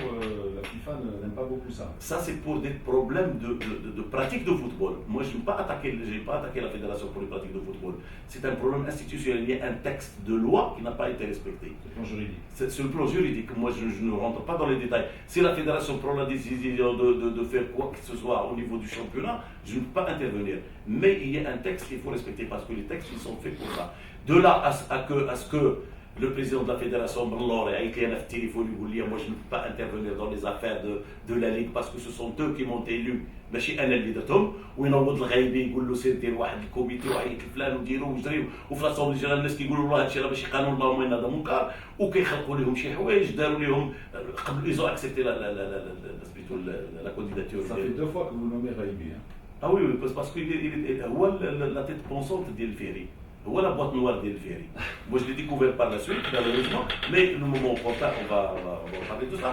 la FIFA n'aime pas beaucoup ça. Ça, c'est pour des problèmes de pratique de football. Moi, je n'ai pas attaqué la fédération pour les pratiques de football. C'est un problème institutionnel. Il y a un texte de loi qui n'a pas été respecté. C'est le plan juridique. C'est le plan juridique. Moi, je ne rentre pas dans les détails. Si la fédération prend la décision de faire quoi que ce soit au niveau du championnat, je ne peux pas intervenir. Mais il y a un texte qu'il faut respecter parce que les textes, ils sont faits pour ça. De là à ce que le président de la fédération, moi je ne peux pas intervenir dans les affaires de la Ligue parce que ce sont eux qui m'ont élu. ماشي انا اللي درتهم وينوض الغايبي يقول له سير دير واحد الكوميتي وعيط لفلان وديروا وجريوا وفي لاسومبلي جينيرال الناس كيقولوا والله هادشي راه ماشي قانون اللهم ان هذا منكر وكيخلقوا لهم شي حوايج داروا لهم قبل ايزو اكسبتي لا كانديداتور. Ça fait 2 fois que vous nommez Raïbi. Ah oui, parce que هو la tête pensante ديال الفيري. هو la boîte noire ديال الفيري. Moi je l'ai découvert par la suite malheureusement, mais le moment opportun on va parler de ça.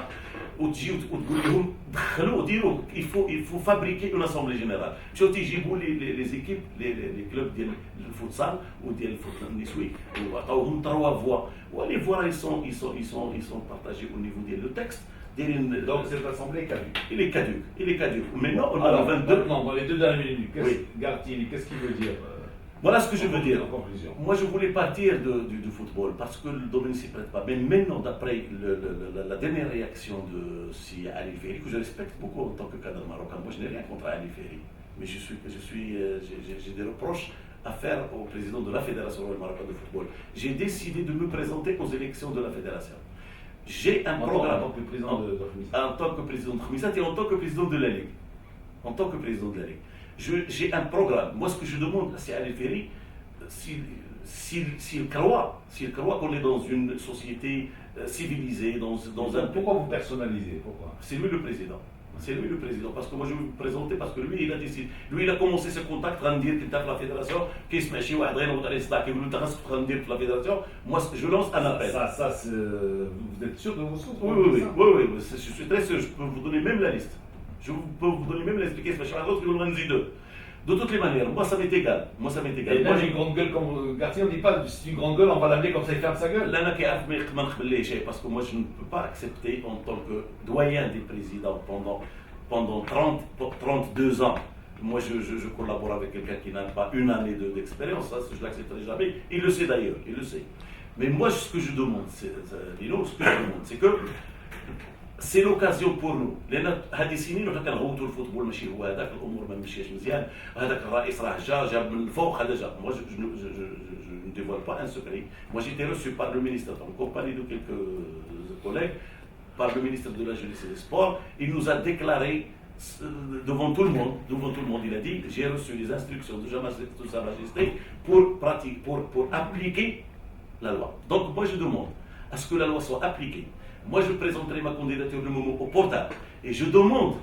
وتجي وتقول لهم دخلوا ديروا il faut fabriquer une assemblée générale. شو تيجيبوا les équipes les clubs ديال الفوتسال وديال الفوت النسوي وعطاوهم 3 voix. Les voix ils sont partagés au niveau ديال le texte. Donc cette assemblée est caduque. Il est caduc. Maintenant on Alors, a 22. Non, dans les 2 dernières minutes, Oui. Gartini, qu'est-ce qu'il veut dire Voilà ce que je veux dire. En conclusion. Moi, je voulais partir du football parce que le domaine ne s'y prête pas. Mais maintenant, d'après la dernière réaction de Ali Ferry, que je respecte beaucoup en tant que cadre marocain, moi je n'ai rien contre Ali Ferry, mais j'ai des reproches à faire au président de la Fédération marocaine de football. J'ai décidé de me présenter aux élections de la Fédération. J'ai un programme. En tant que président de Khmisa. En tant que président de Khmisa et en tant que président de la Ligue. En tant que président de la Ligue. J'ai un programme. Moi, ce que je demande à Ali Ferry, s'il croit qu'on est dans une société civilisée, dans un... Pourquoi vous personnalisez? Pourquoi? C'est lui le président. C'est lui le président. Parce que moi, je vais vous présenter parce que lui, il a décidé. Lui, il a commencé ce contact pour dire qu'il tape la fédération, qu'il se met chez Ouadren, ou qu'il veut dire la fédération. Moi, je lance un appel. Ça, vous êtes sûr de vos sources? Oui, je suis très sûr. Je peux vous donner même la liste. Je peux vous donner même l'explication. De toutes les manières, moi ça m'est égal. Et là, j'ai une grande gueule comme Gartier, on ne dit pas c'est une grande gueule, on va l'amener comme ça, il ferme sa gueule. Parce que moi je ne peux pas accepter en tant que doyen des présidents pendant 32 ans. Moi je collabore avec quelqu'un qui n'a pas une année d'expérience, ça je ne l'accepterai jamais. Il le sait d'ailleurs, il le sait. Mais moi ce que je demande, c'est que c'est l'occasion pour nous. لأن هذه السنين وحنا كنغوتوا الفوتبول ماشي هو هذاك الأمور ما مشياش مزيان هذاك الرئيس راه جاب من الفوق هذا جاب. Moi je ne dévoile pas un secret. Moi j'ai été reçu par le ministre en compagnie de quelques collègues par le ministre de la Jeunesse et des Sports. Il nous a déclaré devant tout le monde, il a dit j'ai reçu les instructions de Sa Majesté pour appliquer la loi. Donc moi je demande à ce que la loi soit appliquée. Moi, je présenterai ma candidature le moment opportun. Et je demande,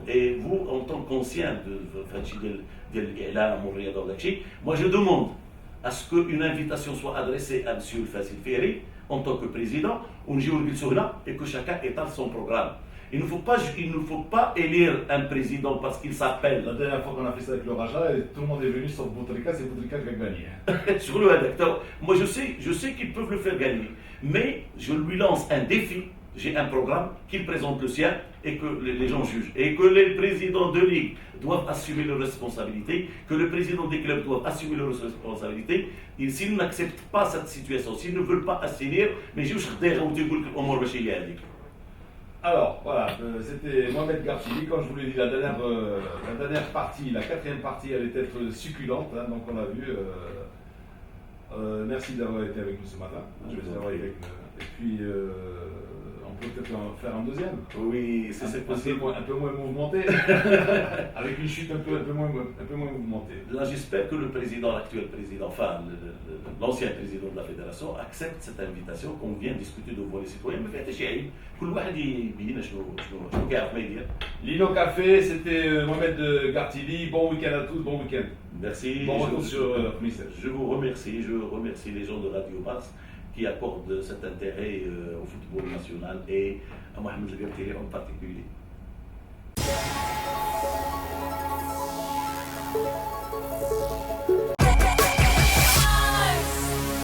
et vous, en tant qu'ancien de l'Élan, moi, je demande à ce qu'une invitation soit adressée à M. Fassil Ferry, en tant que président, et que chacun étale son programme. Il ne faut pas élire un président parce qu'il s'appelle. La dernière fois qu'on a fait ça avec le Raja, tout le monde est venu sauf Boutrika, c'est Boutrika qui a gagné. Sur le adapteur, moi je sais qu'ils peuvent le faire gagner, mais je lui lance un défi. J'ai un programme qu'il présente le sien et que les gens jugent. Et que les présidents de ligue doivent assumer leurs responsabilités, que le président des clubs doivent assumer leurs responsabilités. Et s'ils n'acceptent pas cette situation, s'ils ne veulent pas assainir, mais je vais Alors, voilà, c'était Mohamed Gartili. Comme je vous l'ai dit, la dernière partie, la 4e partie, allait être succulente, hein, donc on a vu. Merci d'avoir été avec nous ce matin. Je vais avec nous. Et puis, peut peut-être en faire un deuxième. Oui, c'est possible. Un peu moins mouvementé. Avec une chute un peu moins mouvementée. Là, j'espère que l'actuel président, enfin, l'ancien président de la fédération, accepte cette invitation qu'on vient discuter de voix les citoyens. Mais faites chier, كل واحد يبين شنو كيعرف ما يدير. Lino Café, c'était Mohamed Gartili. Bon week-end à tous, bon week-end. Merci. Bon retour sur Missel. Je vous remercie, les gens de Radio Mars qui accordent cet intérêt au football national et à Mohamed El Gartili en particulier.